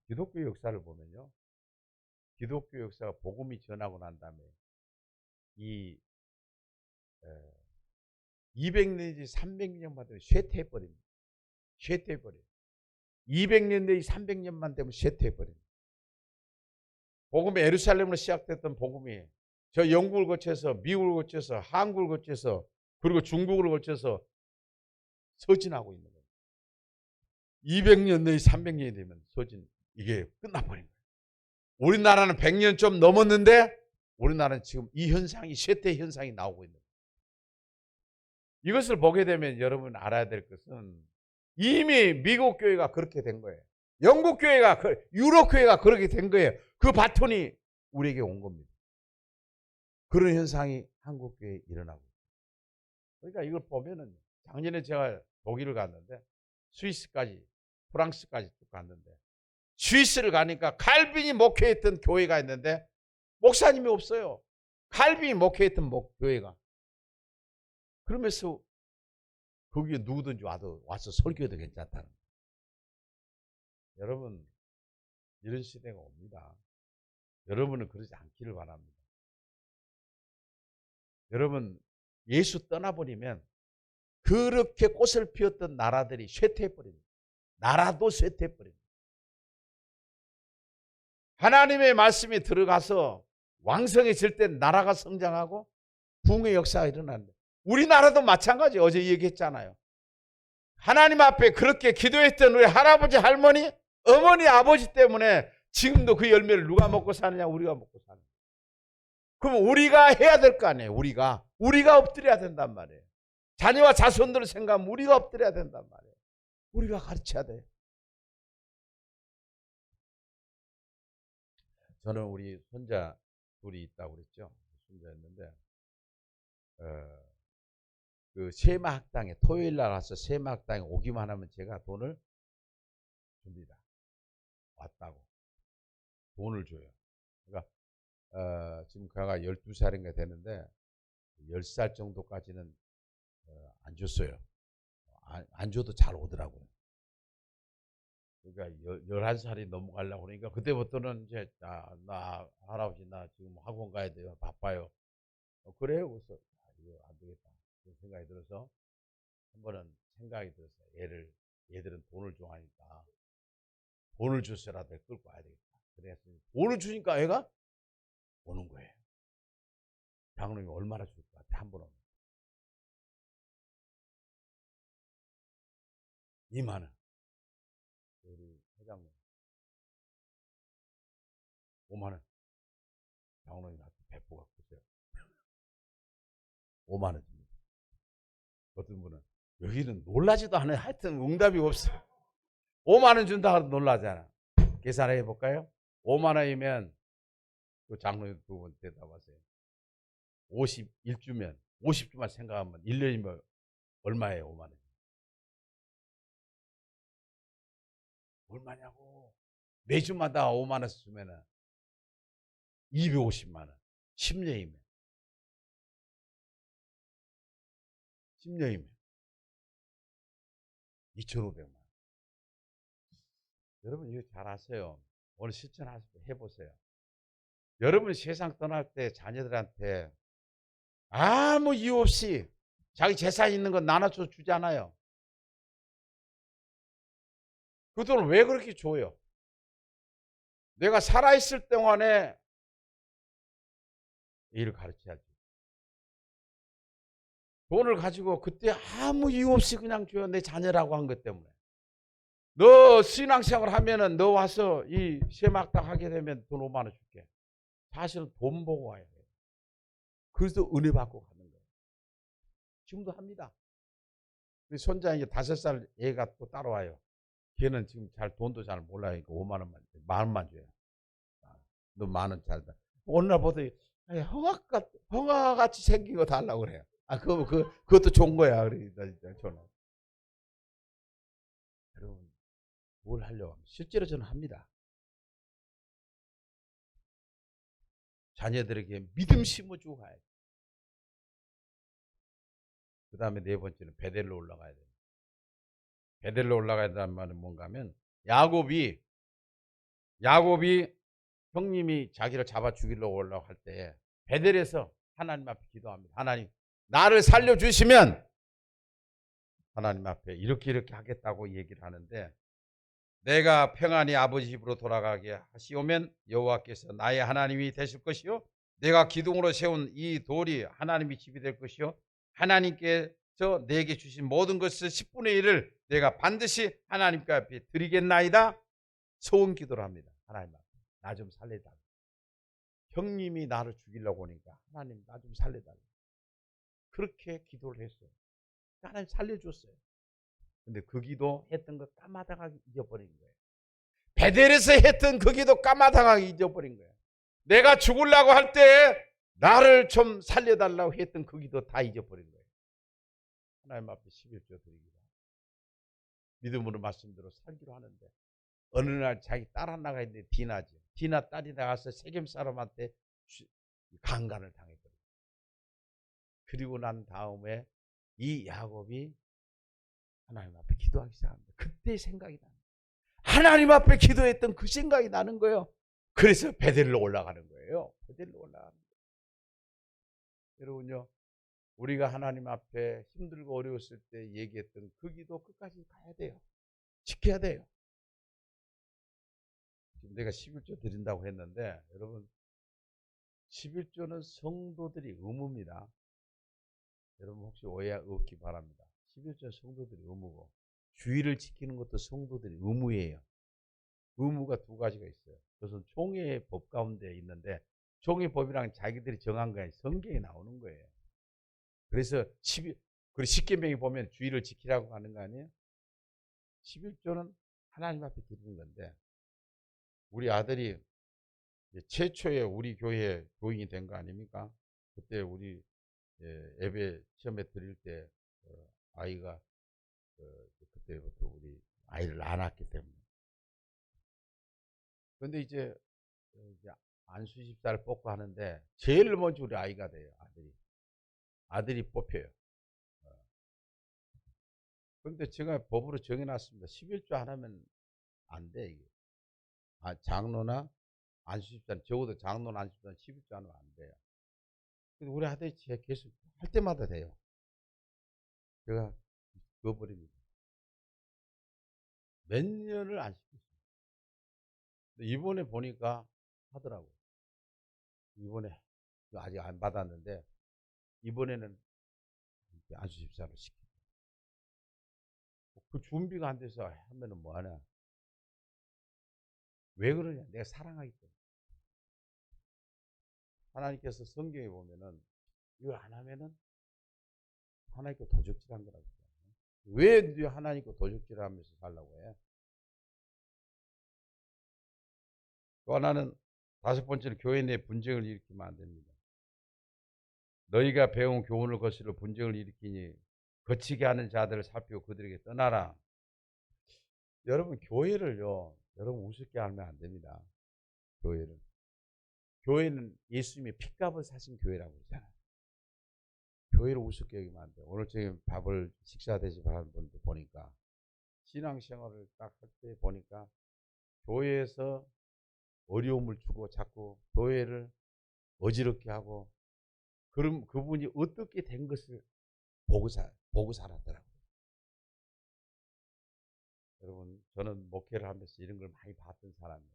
기독교 역사를 보면요. 기독교 역사가 복음이 전하고 난 다음에 이 200년 내지 300년만 되면 쇠퇴해버립니다. 쇠퇴해버려요. 200년 내지 300년만 되면 쇠퇴해버립니다. 복음이 예루살렘으로 시작됐던 복음이 저 영국을 거쳐서 미국을 거쳐서 한국을 거쳐서 그리고 중국을 거쳐서 서진하고 있는 거예요. 200년 내지 300년이 되면 서진 이게 끝나버린 거예요. 우리나라는 100년 좀 넘었는데 우리나라는 지금 이 현상이 쇠퇴 현상이 나오고 있는 거예요. 이것을 보게 되면 여러분 알아야 될 것은 이미 미국 교회가 그렇게 된 거예요. 영국 교회가 유럽 교회가 그렇게 된 거예요. 그 바톤이 우리에게 온 겁니다. 그런 현상이 한국 교회에 일어나고 있어요. 그러니까 이걸 보면은 작년에 제가 독일을 갔는데 스위스까지 프랑스까지 쭉 갔는데 스위스를 가니까 칼빈이 목회했던 교회가 있는데 목사님이 없어요. 칼빈이 목회했던 교회가. 그러면서 거기에 누구든지 와서 설교해도 괜찮다는 거예요. 여러분 이런 시대가 옵니다. 여러분은 그러지 않기를 바랍니다. 여러분 예수 떠나버리면 그렇게 꽃을 피웠던 나라들이 쇠퇴해버립니다. 나라도 쇠퇴해버립니다. 하나님의 말씀이 들어가서 왕성해질 때 나라가 성장하고 부흥의 역사가 일어나는데 우리나라도 마찬가지. 어제 얘기했잖아요. 하나님 앞에 그렇게 기도했던 우리 할아버지 할머니 어머니 아버지 때문에 지금도 그 열매를 누가 먹고 사느냐? 우리가 먹고 사는 거예요. 그럼 우리가 해야 될 거 아니에요. 우리가 엎드려야 된단 말이에요. 자녀와 자손들을 생각하면 우리가 엎드려야 된단 말이에요. 우리가 가르쳐야 돼요. 저는 우리 손자 둘이 있다고 그랬죠. 손자였는데 그 세마학당에 토요일 날 와서 세마학당에 오기만 하면 제가 돈을 줍니다. 왔다고 돈을 줘요. 그러니까 지금 걔가 12살인가 되는데 10살 정도까지는 안 줬어요. 안 줘도 잘 오더라고요. 그러니까 11살이 넘어가려고 그러니까 그때부터는 이제 나 할아버지 나 지금 학원 가야 돼요. 바빠요. 그래요. 그래서 이거 안 되겠다. 그런 생각이 들어서 한 번은 생각이 들었어요. 얘들은 돈을 좋아하니까 돈을 줘서라도 끌고 와야 되겠다. 그랬어요. 돈을 주니까 애가 오는 거예요. 장로님이 얼마나 줄 것 같아, 한 번 오면. 2만 원. 우리 회장님 5만 원. 장로님한테 배포가 크세요. 5만 원 줍니다. 어떤 분은 여기는 놀라지도 않아요. 하여튼 응답이 없어. 5만 원 준다 하도 놀라잖아. 계산해 볼까요? 5만 원이면 그 장로님 두 분 대답하세요. 51주면 50주만 생각하면 1년이면 얼마예요? 5만 원. 얼마냐고. 매주마다 5만 원씩 주면은 250만 원. 10년이면 2,500만 원. 여러분 이거 잘 아세요. 오늘 실천하시고 해보세요. 여러분 세상 떠날 때 자녀들한테 아무 이유 없이 자기 재산 있는 거 나눠서 주잖아요. 그 돈을 왜 그렇게 줘요? 내가 살아있을 동안에 일을 가르쳐야지. 돈을 가지고 그때 아무 이유 없이 그냥 줘요. 내 자녀라고 한 것 때문에. 너 신앙생활 하면은 너 와서 이 세막당 하게 되면 돈 5만 원 줄게. 사실은 돈 보고 와야 돼요. 그래서 은혜 받고 가는 거예요. 지금도 합니다. 우리 손자 이제 5살 애가 또 따라와요. 걔는 지금 잘 돈도 잘 몰라요. 5만 원만, 10,000원만 줘요. 너 10,000원 잘 다. 어느 날 보더니 형아같이 생긴 거 달라고 그래요. 그것도 좋은 거야. 그러니까 진짜 저는. 여러분, 뭘 하려고 하면 실제로 저는 합니다. 자녀들에게 믿음 심어주고 가야죠. 그 다음에 네 번째는 베델로 올라가야 돼요. 베델로 올라가야 된다는 말은 뭔가 하면 야곱이 형님이 자기를 잡아 죽이려고 올라고 할 때 베델에서 하나님 앞에 기도합니다. 하나님, 나를 살려주시면 하나님 앞에 이렇게 하겠다고 얘기를 하는데, 내가 평안히 아버지 집으로 돌아가게 하시오면 여호와께서 나의 하나님이 되실 것이요, 내가 기둥으로 세운 이 돌이 하나님의 집이 될 것이요, 하나님께서 내게 주신 모든 것을 10분의 1을 내가 반드시 하나님께 앞에 드리겠나이다. 소원 기도를 합니다. 하나님 앞에 나 좀 살려달라. 형님이 나를 죽이려고 하니까 하나님 나 좀 살려달라. 그렇게 기도를 했어요. 하나님 살려줬어요. 근데 그 기도 했던 거 까마득하게 잊어버린 거예요. 베델에서 했던 그 기도 까마득하게 잊어버린 거예요. 내가 죽으려고 할 때 나를 좀 살려달라고 했던 그 기도 다 잊어버린 거예요. 하나님 앞에 11조 드리기로 믿음으로 말씀대로 살기로 하는데, 어느 날 자기 딸 하나가 있는데 디나죠. 디나 딸이 나가서 세겜 사람한테 강간을 당해버려요. 그리고 난 다음에 이 야곱이 하나님 앞에 기도하기 시작합니다. 그때 생각이 나는 거예요. 하나님 앞에 기도했던 그 생각이 나는 거예요. 그래서 베델로 올라가는 거예요. 베델로 올라가는 거예요. 여러분요, 우리가 하나님 앞에 힘들고 어려웠을 때 얘기했던 그 기도 끝까지 가야 돼요. 지켜야 돼요. 지금 내가 11조 드린다고 했는데, 여러분 11조는 성도들이 의무입니다. 여러분 혹시 오해 없기 바랍니다. 11조는 성도들이 의무고, 주의를 지키는 것도 성도들이 의무예요. 의무가 두 가지가 있어요. 그것은 총회의 법 가운데 있는데, 총회 법이랑 자기들이 정한 거에 성경에 나오는 거예요. 그래서 10계명에 보면 주의를 지키라고 하는 거 아니에요? 11조는 하나님 앞에 드리는 건데, 우리 아들이 최초의 우리 교회 교인이 된 거 아닙니까? 그때 우리 예배 시험에 드릴 때 아이가 그때부터 우리 아이를 낳았기 때문에. 그런데 이제 안수집사를 뽑고 하는데 제일 먼저 우리 아이가 돼요. 아들이 뽑혀요. 그런데 제가 법으로 정해놨습니다. 11조 안 하면 안 돼, 이게. 장로나 안수집사는, 적어도 장로나 안수집사는 11조 안 하면 안 돼요. 근데 우리 아들이 계속 할 때마다 돼요. 제가 그어버립니다. 몇 년을 안 시켰어요. 이번에 보니까 하더라고. 이번에 아직 안 받았는데 이번에는 안수 집사를 시키고 그 준비가 안 돼서 하면은 뭐하냐? 왜 그러냐? 내가 사랑하기 때문에. 하나님께서 성경에 보면은 이걸 안 하면은 하나님께 도적질한 거라고. 왜 하나님께 도적질하면서 살라고 해? 또 하나는 다섯 번째는 교회 내 분쟁을 일으키면 안 됩니다. 너희가 배운 교훈을 거슬러 분쟁을 일으키니 거치게 하는 자들을 살피고 그들에게 떠나라. 여러분 교회를요, 여러분 우습게 하면 안 됩니다. 교회는 예수님의 핏값을 사신 교회라고 그러잖아요. 교회를 우습게 여기면 안 돼요. 오늘 저희 밥을 식사 대접하는 분들 보니까 신앙생활을 딱 할 때 보니까 교회에서 어려움을 주고 자꾸 교회를 어지럽게 하고 그럼 그분이 어떻게 된 것을 보고 살았더라고요. 여러분 저는 목회를 하면서 이런 걸 많이 봤던 사람이에요.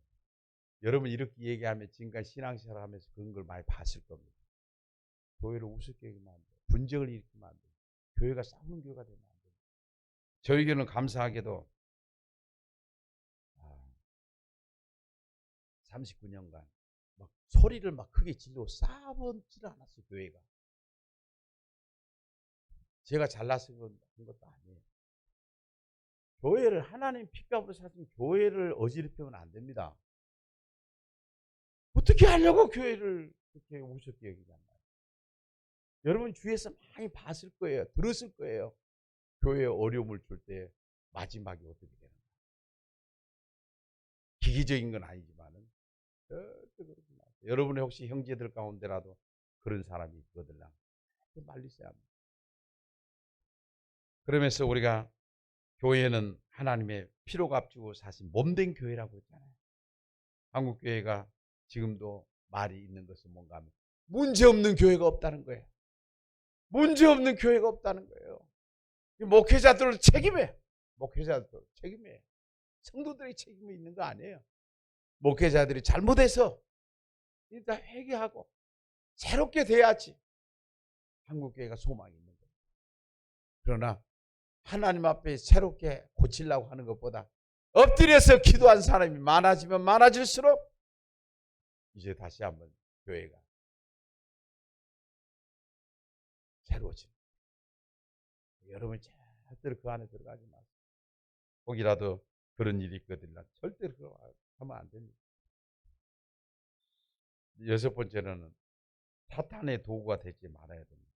여러분 이렇게 얘기하면 지금까지 신앙생활을 하면서 그런 걸 많이 봤을 겁니다. 교회를 우습게 여기면 안 돼요. 분쟁을 일으키면 안 돼요. 교회가 싸우는 교회가 되면 안 돼요. 저희 교회는 감사하게도 39년간 막 소리를 막 크게 지르고 싸우지를 않았어요. 교회가. 제가 잘나서 한 것도 아니에요. 교회를 하나님 핏값으로 사신 교회를 어지럽히면 안 됩니다. 어떻게 하려고 교회를 그렇게 우습게 여기잖아요. 여러분 주위에서 많이 봤을 거예요. 들었을 거예요. 교회에 어려움을 줄 때 마지막이 어떻게 되는가. 기기적인 건 아니지만은 절대 그렇지 마세요. 여러분의 혹시 형제들 가운데라도 그런 사람이 있거든요. 말리셔야 합니다. 그러면서 우리가 교회는 하나님의 피로 값주고 사신 몸된 교회라고 했잖아요. 한국 교회가 지금도 말이 있는 것은 뭔가 하면 문제없는 교회가 없다는 거예요. 문제없는 교회가 없다는 거예요. 목회자들 책임해. 목회자들 책임해. 성도들의 책임이 있는 거 아니에요. 목회자들이 잘못해서 일단 회개하고 새롭게 돼야지 한국 교회가 소망이 있는 거예요. 그러나 하나님 앞에 새롭게 고치려고 하는 것보다 엎드려서 기도한 사람이 많아지면 많아질수록 이제 다시 한번 교회가 새로워집니다. 여러분 절대로 그 안에 들어가지 마세요. 혹이라도 그런 일이 있거든요. 절대로 그거 하면 안 됩니다. 여섯 번째는 사탄의 도구가 되지 말아야 됩니다.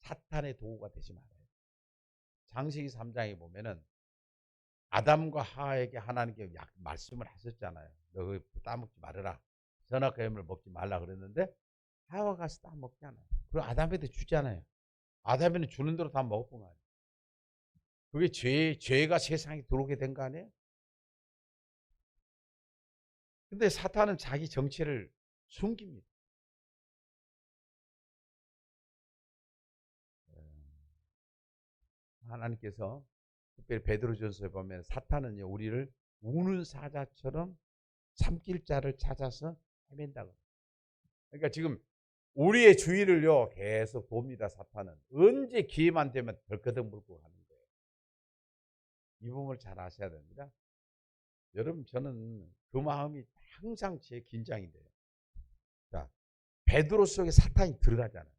사탄의 도구가 되지 말아야 돼요. 창세기 3장에 보면은 아담과 하와에게 하나님께 말씀을 하셨잖아요. 너 그거 따먹지 말아라. 선악과 열매를 먹지 말라 그랬는데 하와가 가서 따먹잖아요. 그리고 아담한테 주잖아요. 아담한테 주는 대로 다 먹었던 거 아니에요. 그게 죄가 세상에 들어오게 된 거 아니에요? 근데 사탄은 자기 정체를 숨깁니다. 하나님께서 특별히 베드로전서에 보면 사탄은요 우리를 우는 사자처럼 삼킬 자를 찾아서 헤맨다고. 그러니까 지금 우리의 주의를요 계속 봅니다. 사탄은 언제 기회만 되면 덜커덕 물고 가는 거예요. 이 부분을 잘 아셔야 됩니다. 여러분 저는 그 마음이 항상 제 긴장이 돼요. 자, 베드로 속에 사탄이 들어가잖아요.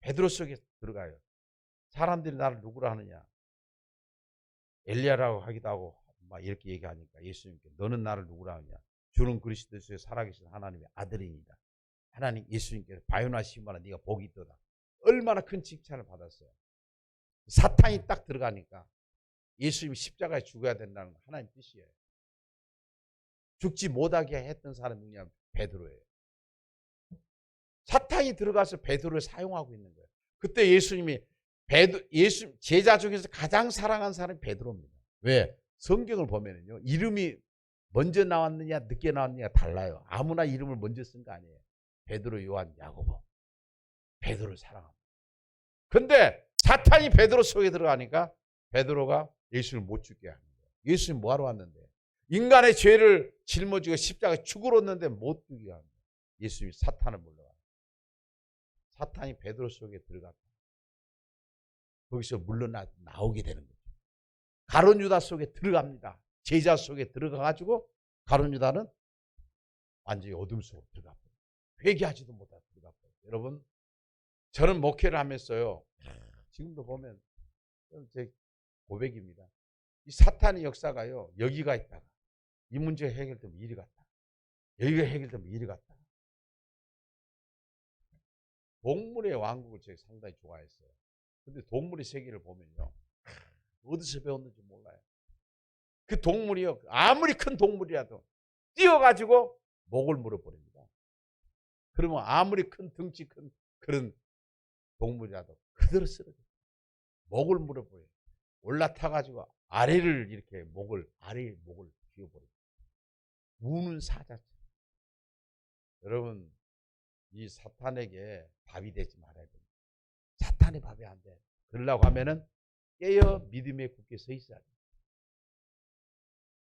베드로 속에 들어가요. 사람들이 나를 누구라 하느냐? 엘리야라고 하기도 하고 막 이렇게 얘기하니까 예수님께 너는 나를 누구라 하느냐? 주는 그리스도의 살아계신 하나님의 아들이니이다. 하나님 예수님께서 바요나 시모나 네가 복이 있도다. 얼마나 큰 칭찬을 받았어요. 사탄이 딱 들어가니까 예수님이 십자가에 죽어야 된다는 건 하나님 뜻이에요. 죽지 못하게 했던 사람이 누구냐? 베드로예요. 사탄이 들어가서 베드로를 사용하고 있는 거예요. 그때 예수님이 예수 제자 중에서 가장 사랑한 사람이 베드로입니다. 왜? 성경을 보면은요 이름이 먼저 나왔느냐 늦게 나왔느냐 달라요. 아무나 이름을 먼저 쓴 거 아니에요. 베드로, 요한, 야고보. 베드로를 사랑합니다. 근데 사탄이 베드로 속에 들어가니까 베드로가 예수를 못 죽게 하는 거예요. 예수님 뭐하러 왔는데? 인간의 죄를 짊어지고 십자가에 죽으렀는데 못 죽게 합니다. 예수님이 사탄을 물러가요. 사탄이 베드로 속에 들어갔다. 거기서 물러나오게 되는 거죠. 가룟 유다 속에 들어갑니다. 제자 속에 들어가가지고 가룟 유다는 완전히 어둠 속으로 들어갔어요. 회개하지도 못하고 들어갔어요. 여러분, 저는 목회를 하면서요, 지금도 보면 제 고백입니다. 이 사탄의 역사가요, 여기가 있다가 이 문제 해결되면 이리 갔다, 여기가 해결되면 이리 갔다. 동물의 왕국을 제가 상당히 좋아했어요. 근데 동물의 세계를 보면요, 어디서 배웠는지 몰라요. 그 동물이요, 아무리 큰 동물이라도 뛰어가지고 목을 물어버립니다. 그러면 아무리 큰 덩치 큰 그런 동물이라도 그대로 쓰러져요. 목을 물어버려요. 올라타가지고 아래를 이렇게 아래에 목을 쥐어버려요. 우는 사자처럼. 여러분, 이 사탄에게 밥이 되지 말아야 됩니다. 사탄의 밥이 안 돼. 그러려고 하면은 깨어 믿음에 굳게 서 있어야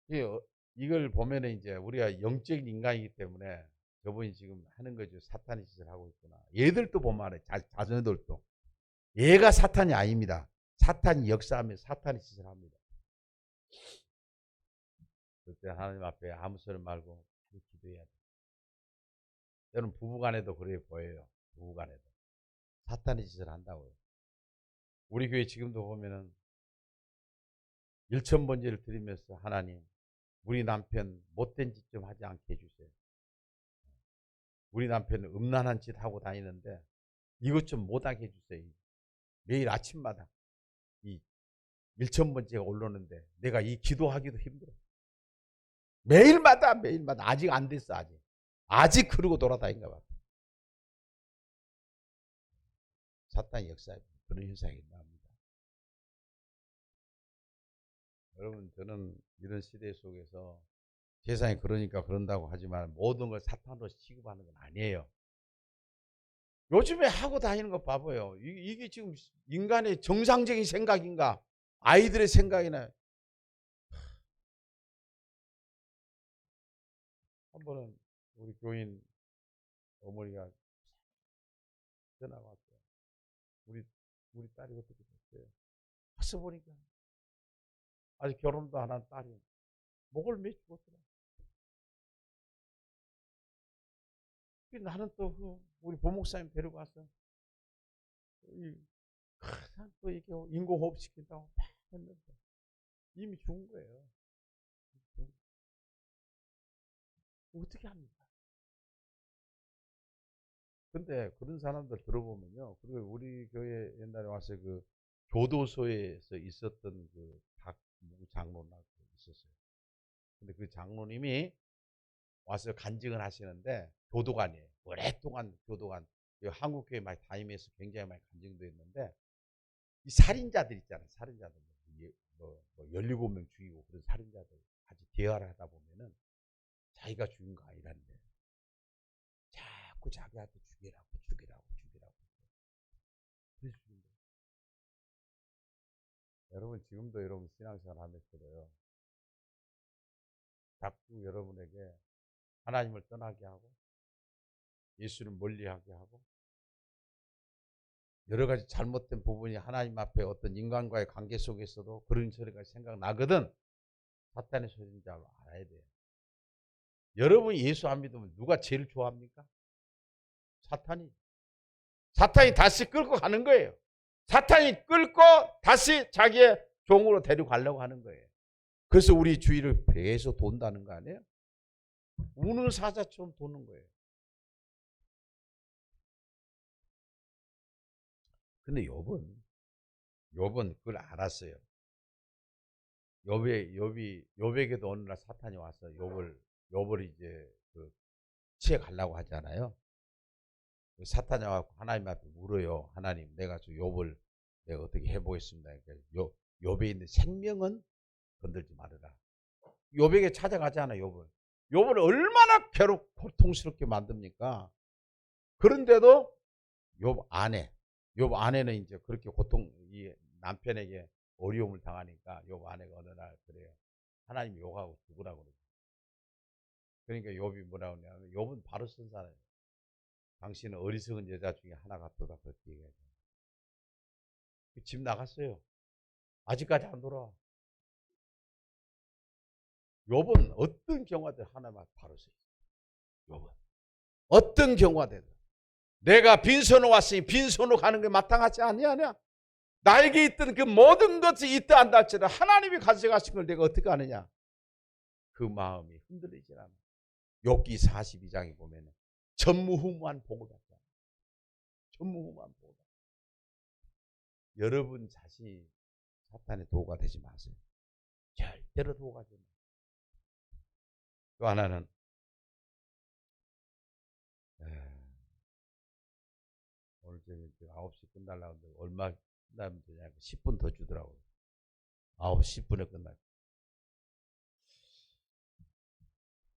돼요. 이걸 보면은 이제 우리가 영적인 인간이기 때문에 저분이 지금 하는 거죠. 사탄의 짓을 하고 있구나. 얘들도 보면 알아요. 자녀들도. 얘가 사탄이 아닙니다. 사탄이 역사하면 사탄의 짓을 합니다. 그때 하나님 앞에 아무 소리 말고 기도해야 돼요. 여러분, 부부간에도 그래 보여요. 부부간에도. 사탄의 짓을 한다고요. 우리 교회 지금도 보면은 1,000번제를 드리면서 하나님, 우리 남편 못된 짓 좀 하지 않게 해주세요. 우리 남편은 음란한 짓 하고 다니는데 이것 좀 못하게 해주세요. 매일 아침마다 이 1,000번째가 올라오는데 내가 이 기도하기도 힘들어. 매일마다 아직 안 됐어. 아직 그러고 돌아다닌가 봐. 사탄의 역사에 그런 현상이 나옵니다. 여러분, 저는 이런 시대 속에서 세상이 그러니까 그런다고 하지만 모든 걸 사탄으로 취급하는 건 아니에요. 요즘에 하고 다니는 거 봐봐요. 이게 지금 인간의 정상적인 생각인가? 아이들의 생각이나. 한 번은 우리 교인 어머니가 전화 왔어요. 우리 딸이 어떻게 됐어요? 가서 보니까 아직 결혼도 안 한 딸이 목을 매 죽었더라. 나는 또 우리 보목사님 데리고 가서 또 이게 인공호흡 시킨다고 막 했는데 이미 죽은 거예요. 어떻게 합니까? 근데 그런 사람들 들어보면요. 그리고 우리 교회 옛날에 와서 그 교도소에서 있었던 그 장로나 있었어요. 근데 그 장로님이 와서 간증을 하시는데 교도관이에요. 오랫동안 교도관. 한국교회 많이 다니면서 굉장히 많이 간증도 했는데 이 살인자들 있잖아요. 살인자들. 뭐 17명 죽이고 그런 살인자들 같이 대화를 하다 보면은 자기가 죽인 거 아니란데 자꾸 자기한테 죽이라고. 그래서 죽인 거예요. 여러분, 지금도 여러분 신앙생활 하면서도요. 자꾸 여러분에게 하나님을 떠나게 하고 예수를 멀리하게 하고 여러 가지 잘못된 부분이 하나님 앞에 어떤 인간과의 관계 속에서도 그런 소리가 생각나거든. 사탄의 소리인 줄 알아야 돼요. 여러분이 예수 안 믿으면 누가 제일 좋아합니까? 사탄이 다시 끌고 가는 거예요. 사탄이 끌고 다시 자기의 종으로 데려가려고 하는 거예요. 그래서 우리 주위를 계속 돈다는 거 아니에요? 우는 사자처럼 도는 거예요. 근데 욥은 그걸 알았어요. 욥에게도 어느 날 사탄이 와서 욥을 이제 치해 가려고 하잖아요. 사탄이 와서 하나님 앞에 물어요. 하나님, 내가 욥을 내가 어떻게 해보겠습니다. 그러니까 욥에 있는 생명은 건들지 말아라. 욥에게 찾아가잖아. 욥을 얼마나 고통스럽게 만듭니까? 그런데도 욥 아내는 이제 그렇게 이 남편에게 어려움을 당하니까 욥 아내가 어느 날 그래요. 하나님 욕하고 죽으라고 그러죠. 그러니까 욥이 뭐라고 하냐면 욥은 바로 쓴 사람이에요. 당신은 어리석은 여자 중에 하나 같도다 그렇게 얘기하죠. 집 나갔어요. 아직까지 안 돌아와. 욥은 어떤 경우든 하나만 바로 서 있어요. 욥은 어떤 경우가 되든 내가 빈손으로 왔으니 빈손으로 가는 게 마땅하지 아니하냐? 나에게 있던 그 모든 것이 있다 한다 할지라도 하나님이 가져가신 걸 내가 어떻게 아느냐? 그 마음이 흔들리질 않아. 욥기 42장에 보면 전무후무한 복을 받다. 전무후무한 복을 받다. 여러분 자신이 사탄의 도구가 되지 마세요. 절대로 도구가 되지 마세요. 또 하나는 오늘 저녁 9시 끝나려고 하는데 얼마 끝나면 되냐? 10분 더 주더라고요. 9시 10분에 끝나요.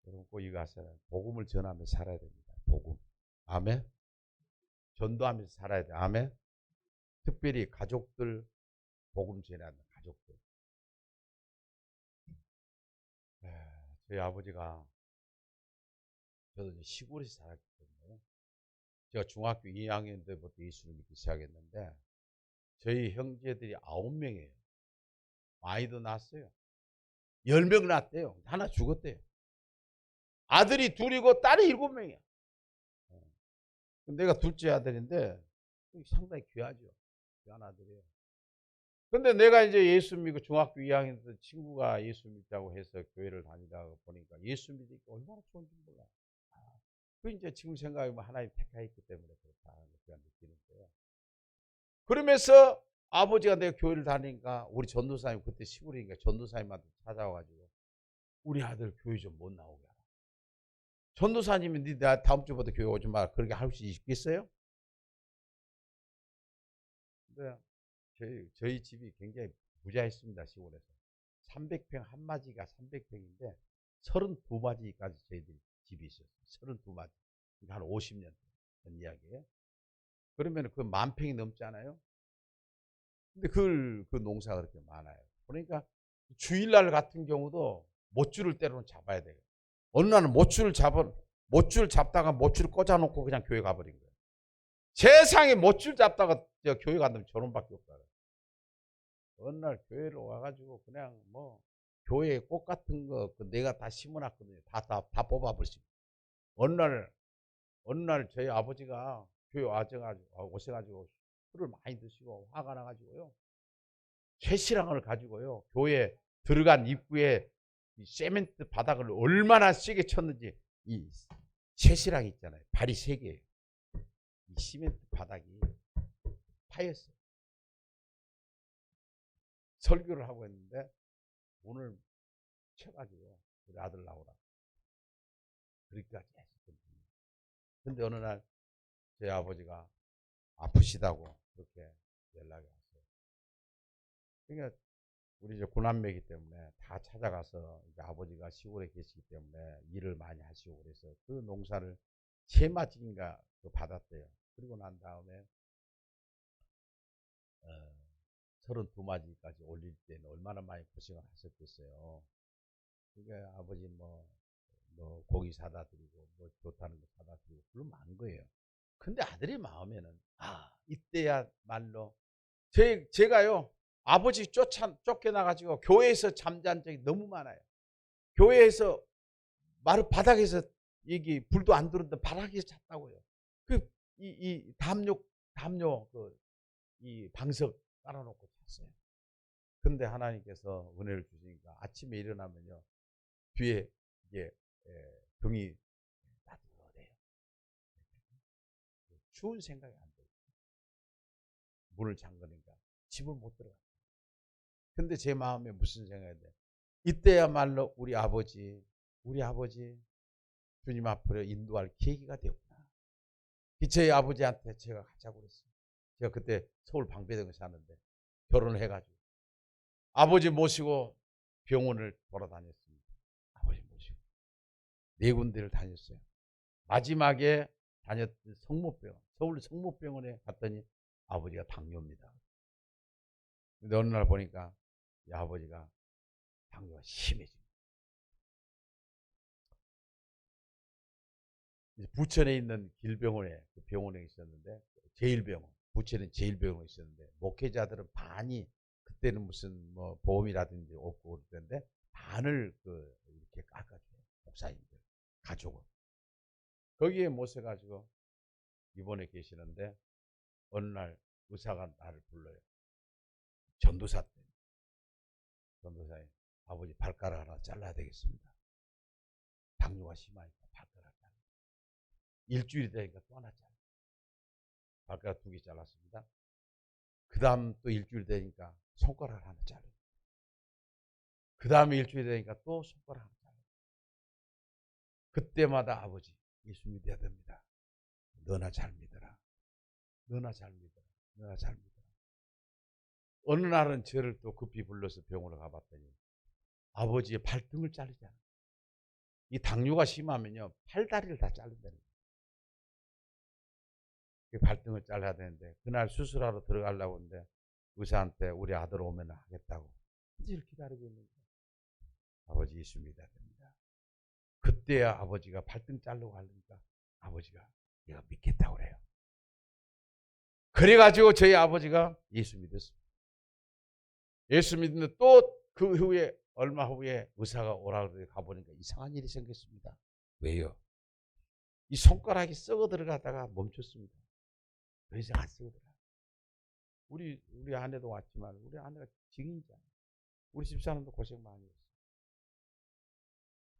여러분 꼭 이거 아세요? 복음을 전하면서 살아야 됩니다. 복음. 아멘. 전도하면서 살아야 돼. 아멘. 특별히 가족들 복음 전해야 한다. 가족들. 저희 아버지가 저도 이제 시골에서 살았기 때문에 제가 중학교 2학년 때부터 예수를 믿기 시작했는데 저희 형제들이 9명이에요. 아이도 낳았어요. 10명 낳았대요. 하나 죽었대요. 아들이 둘이고 딸이 7명이야. 내가 둘째 아들인데 상당히 귀하죠. 귀한 아들이에요. 근데 내가 이제 예수 믿고 중학교 2학년 때 친구가 예수 믿자고 해서 교회를 다니다가 보니까 예수 믿으니까 얼마나 좋은지 몰라. 그 이제 지금 생각하면 하나님 택하였기 때문에 그렇다는 걸 제가 느끼는데요. 그러면서 아버지가 내가 교회를 다니니까 우리 전도사님 그때 시골이니까 전도사님한테 찾아와가지고 우리 아들 교회 좀 못 나오게 하라. 전도사님이 나 다음 주부터 교회 오지 마라 그렇게 할 수 있겠어요? 근데 저희 집이 굉장히 부자였습니다. 시골에서 300평 한 마지가 300평인데 32마지까지 저희들 집이 있었어요. 32마지. 한 50년 전 이야기예요. 그러면 그 10,000평이 넘잖아요. 근데 그 농사가 그렇게 많아요. 그러니까 주일날 같은 경우도 못줄을 때로는 잡아야 돼요. 어느 날은 못줄 잡다가 못줄을 꽂아놓고 그냥 교회 가버린 거예요. 세상에 못줄 잡다가 교회 간다면 저놈밖에 없다. 어느 날 교회를 와가지고 그냥 뭐 교회에 꽃 같은 거 내가 다 심어놨거든요. 다 뽑아버리시고. 어느 날 저희 아버지가 교회 오셔가지고 술을 많이 드시고 화가 나가지고요. 쇠시랑을 가지고요. 교회 들어간 입구에 이 세멘트 바닥을 얼마나 세게 쳤는지 이 쇠시랑 있잖아요. 발이 3개예요. 이 시멘트 바닥이 파였어요. 설교를 하고 있는데 오늘 쳐가지고 우리 아들 나오라. 그렇게까지 했었거든요. 근데 어느 날 저희 아버지가 아프시다고 그렇게 연락이 왔어요. 그러니까 우리 이제 고남매이기 때문에 다 찾아가서 이제 아버지가 시골에 계시기 때문에 일을 많이 하시고 그래서 그 농사를 3마지인가 받았대요. 그리고 난 다음에 32마지까지 올릴 때는 얼마나 많이 고생을 하셨겠어요. 그러니까 아버지 뭐 고기 사다 드리고 뭐 좋다는 거 사다 드리고 그러면 안 거예요. 근데 아들의 마음에는 이때야말로 제가요 아버지 쫓겨나가지고 교회에서 잠잔 적이 너무 많아요. 교회에서 바닥에서 불도 안 들었는데 바닥에서 잤다고요. 이 담요 이 방석 깔아놓고 잤어요. 근데 하나님께서 은혜를 주시니까 아침에 일어나면요 뒤에 이게 등이 따뜻해요. 추운 생각이 안 들어요. 문을 잠그니까 집을 못 들어가요. 근데 제 마음에 무슨 생각이 돼요? 이때야말로 우리 아버지 주님 앞으로 인도할 계기가 되었구나. 저희 아버지한테 제가 가자고 그랬어요. 제가 그때 서울 방배동에 사는데 결혼을 해가지고 아버지 모시고 병원을 돌아다녔습니다. 아버지 모시고 4군데를 다녔어요. 마지막에 다녔던 성모병원, 서울 성모병원에 갔더니 아버지가 당뇨입니다. 근데 어느 날 보니까 이 아버지가 당뇨가 심해집니다. 부천에 있는 길병원에 그 병원에 있었는데 제1병원, 부천에 제1병원에 있었는데 목회자들은 반이 그때는 무슨 뭐 보험이라든지 없고 그랬는데 반을 이렇게 깎아줘요. 목사님들 가족은 거기에 모셔가지고 입원해 계시는데 어느 날 의사가 나를 불러요. 전도사 때 전도사님 아버지 발가락 하나 잘라야 되겠습니다. 당뇨가 심하니까 발가락 잘라. 일주일이 되니까 또 하나 잘라. 발가락 2개 잘랐습니다. 그 다음 또 일주일 되니까 손가락 하나 잘라. 그 다음에 일주일 되니까 또 손가락 하나 잘라. 그때마다 아버지 예수 믿어야 됩니다. 너나 잘 믿어라. 너나 잘 믿어라. 너나 잘 믿어라. 어느 날은 저를 또 급히 불러서 병원을 가봤더니 아버지의 발등을 자르잖아. 이 당뇨가 심하면요 팔다리를 다 자른다는 거예요. 그 발등을 잘라야 되는데 그날 수술하러 들어가려고 하는데 의사한테 우리 아들 오면 하겠다고 일주일 기다리고 있는 거예요. 아버지 예수 믿어야 됩니다. 그때야 아버지가 발등 자르고 하려니까 아버지가 내가 믿겠다고 그래요. 그래가지고 저희 아버지가 예수 믿었습니다. 예수 믿는데 또 그 후에 얼마 후에 의사가 오라고 가보니까 이상한 일이 생겼습니다. 왜요? 이 손가락이 썩어 들어가다가 멈췄습니다. 더 이상 안 썩어 들어가. 우리 아내도 왔지만 우리 아내가 증인이잖아. 우리 집사람도 고생 많이 했어.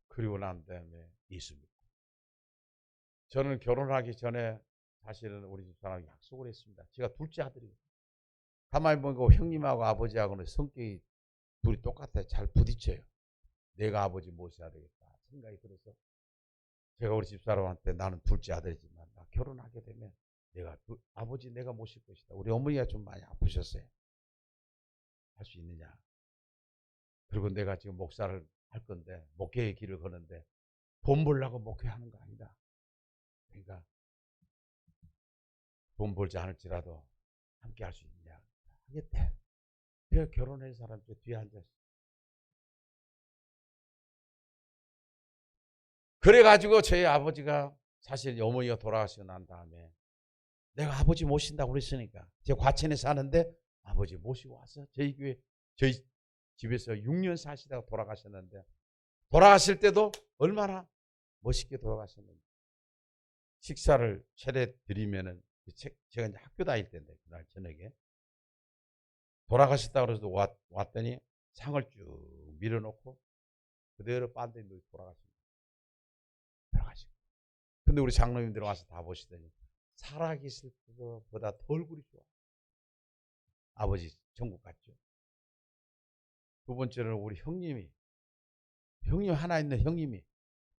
그리고 난 다음에 예수 믿고. 저는 결혼하기 전에 사실은 우리 집사람하고 약속을 했습니다. 제가 둘째 아들이에요. 가만히 보니까 형님하고 아버지하고는 성격이 둘이 똑같아요. 잘 부딪혀요. 내가 아버지 모셔야 되겠다 생각이 들어서 제가 우리 집사람한테 나는 둘째 아들이지만 나 결혼하게 되면 아버지 내가 모실 것이다. 우리 어머니가 좀 많이 아프셨어요. 할 수 있느냐. 그리고 내가 지금 목사를 할 건데 목회의 길을 거는데 돈 벌려고 목회하는 거 아니다. 그러니까 돈 벌지 않을지라도 함께 할 수 있느냐. 하겠대. 그래서 결혼한 사람 저 뒤에 앉았어. 그래가지고 저희 아버지가 사실 어머니가 돌아가시고 난 다음에 내가 아버지 모신다고 그랬으니까 제가 과천에 사는데 아버지 모시고 와서 저희 교회 저희 집에서 6년 사시다가 돌아가셨는데 돌아가실 때도 얼마나 멋있게 돌아가셨는지 식사를 차려 드리면은 제가 이제 학교 다닐 때인데 그날 저녁에 돌아가셨다고 그래서 왔더니 상을 쭉 밀어놓고 그대로 빤데기 놓고 돌아가십니다. 돌아가시고. 근데 우리 장로님들 와서 다 보시더니 살아계실 때보다 더 얼굴이 좋아. 아버지 천국 갔죠. 두 번째는 우리 형님 하나 있는 형님이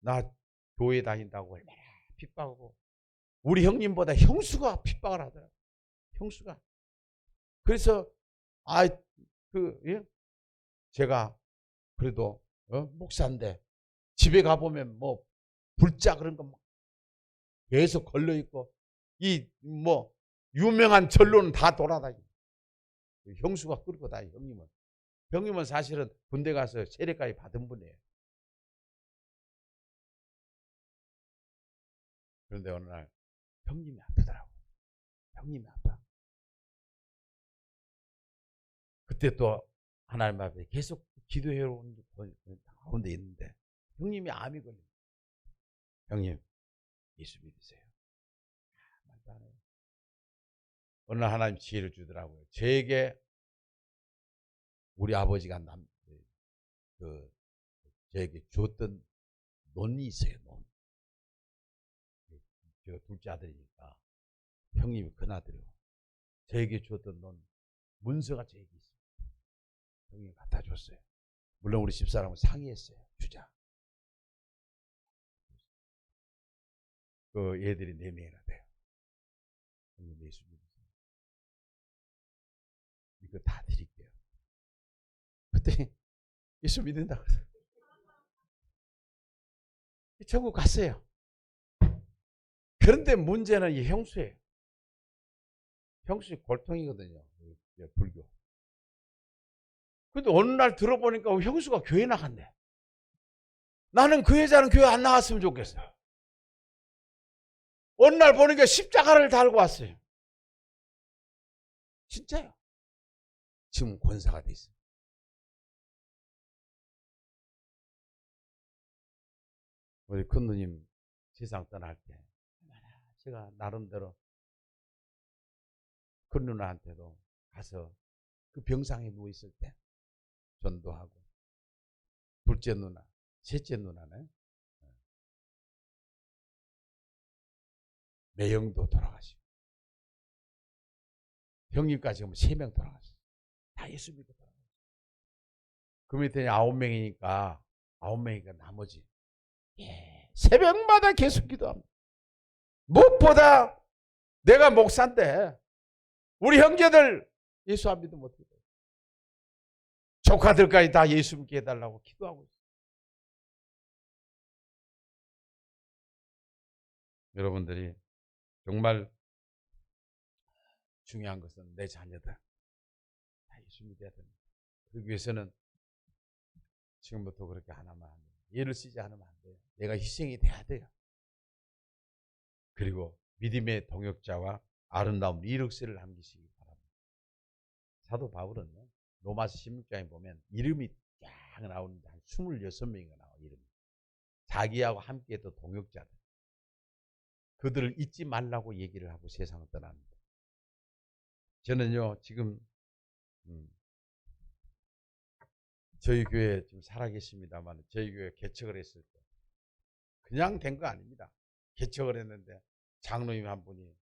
나 교회 다닌다고 얼마나 핍박하고 우리 형님보다 형수가 핍박을 하더라고요. 형수가. 그래서 제가 그래도 목사인데 집에 가보면 뭐 불자 그런 거 막 계속 걸려있고 이 뭐 유명한 전로는 다 돌아다니고 형수가 끌고 다니. 형님은 사실은 군대 가서 세례까지 받은 분이에요. 그런데 어느 날 형님이 아프더라고. 형님이 아파. 그때 또 하나님 앞에 계속 기도해 온 가운데 있는데 형님이 암이 걸린 거예요. 형님 예수 믿으세요. 말도 안 해요. 어느 날 하나님 지혜를 주더라고요. 저에게 우리 아버지가 저에게 줬던 논이 있어요. 논. 제가 둘째 아들이니까 형님이 큰아들이고 저에게 줬던 논 문서가 저에게 있어요. 형님이 갖다 줬어요. 물론 우리 집사람은 상의했어요. 주자. 그 얘들이 4명이나 돼요. 형님 예수 믿으세요. 이거 다 드릴게요. 그때 예수 믿는다고 그래서 천국 갔어요. 그런데 문제는 이 형수예요. 형수의 골통이거든요. 불교. 근데 어느 날 들어보니까 형수가 교회 나갔네. 나는 그 여자는 교회 안 나갔으면 좋겠어요. 어느 날 보니까 십자가를 달고 왔어요. 진짜요. 지금 권사가 돼 있어요. 우리 큰 누님 세상 떠날 때 제가 나름대로 큰 누나한테도 가서 그 병상에 누워 있을 때 전도하고, 둘째 누나, 셋째 누나는 매형도 돌아가시고, 형님까지 하면 3명 돌아가셨어요. 다 예수 믿고 돌아가셨어요. 그 밑에 9명이니까 나머지 새벽마다 계속 기도합니다. 무엇보다 내가 목사인데 우리 형제들 예수 안 믿으면 어떻게 돼요? 조카들까지 다 예수 믿게 해달라고 기도하고 있어요. 여러분들이 정말 중요한 것은 내 자녀들 다 예수 믿어야 됩니다. 그러기 위해서는 지금부터 그렇게 하나만 안 돼요. 예를 쓰지 않으면 안 돼요. 내가 희생이 돼야 돼요. 그리고 믿음의 동역자와 아름다운 이력서를 남기시기 바랍니다. 사도 바울은요, 로마서 16장에 보면 이름이 쫙 나오는데 한 26명이가 나와요. 이름이. 자기하고 함께했던 동역자들. 그들을 잊지 말라고 얘기를 하고 세상을 떠납니다. 저는요, 지금 저희 교회 지금 살아계십니다만, 저희 교회 개척을 했을 때 그냥 된 거 아닙니다. 개척을 했는데 장로님 한 분이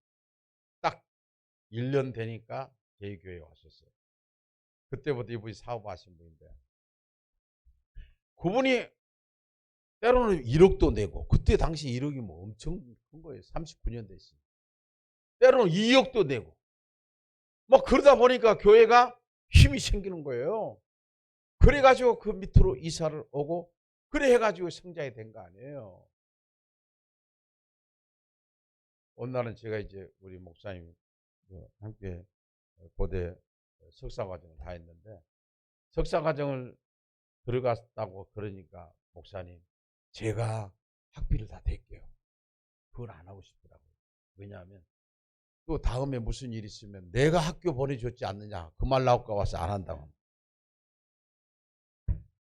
딱 1년 되니까 저희 교회에 왔었어요. 그때부터 이분이 사업하신 분인데, 그분이 때로는 1억도 내고, 그때 당시 1억이 뭐 엄청 큰 거예요. 39년 됐어요. 때로는 2억도 내고, 막 그러다 보니까 교회가 힘이 생기는 거예요. 그래가지고 그 밑으로 이사를 오고, 그래 해가지고 성장이 된 거 아니에요. 어느 날은 제가 이제 우리 목사님 함께 고대 석사과정을 다 했는데, 석사과정을 들어갔다고 그러니까 목사님, 제가 학비를 다 댈게요. 그걸 안 하고 싶더라고요. 왜냐하면 또 다음에 무슨 일이 있으면 내가 학교 보내줬지 않느냐, 그 말 나올까 봐서 안 한다고.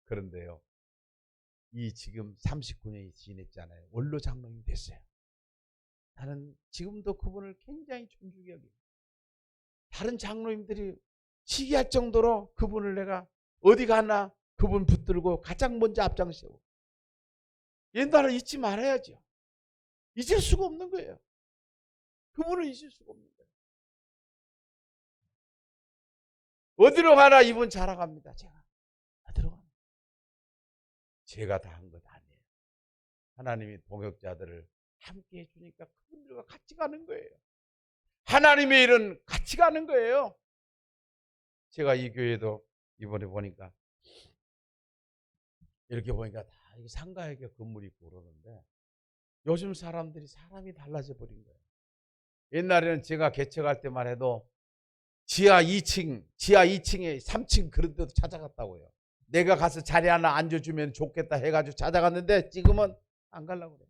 그런데요, 이 지금 39년이 지냈잖아요. 원로 장로님이 됐어요. 나는 지금도 그분을 굉장히 존중해 여겨요. 다른 장로님들이 시기할 정도로 그분을 내가 어디 가나 그분 붙들고 가장 먼저 앞장서고, 옛날을 잊지 말아야죠. 잊을 수가 없는 거예요. 그분을 잊을 수가 없는 거예요. 어디로 가나 이분 자랑합니다. 제가 어디로 가나 제가 다 한 것 아니에요. 하나님이 동역자들을 함께 해주니까 그분들과 같이 가는 거예요. 하나님의 일은 같이 가는 거예요. 제가 이 교회도 이번에 보니까 이렇게 보니까 다 상가에게 건물이 있고 그러는데, 요즘 사람들이 사람이 달라져 버린 거예요. 옛날에는 제가 개척할 때만 해도 지하 2층에 3층 그런 데도 찾아갔다고요. 내가 가서 자리 하나 앉아주면 좋겠다 해가지고 찾아갔는데, 지금은 안 가려고 그래요.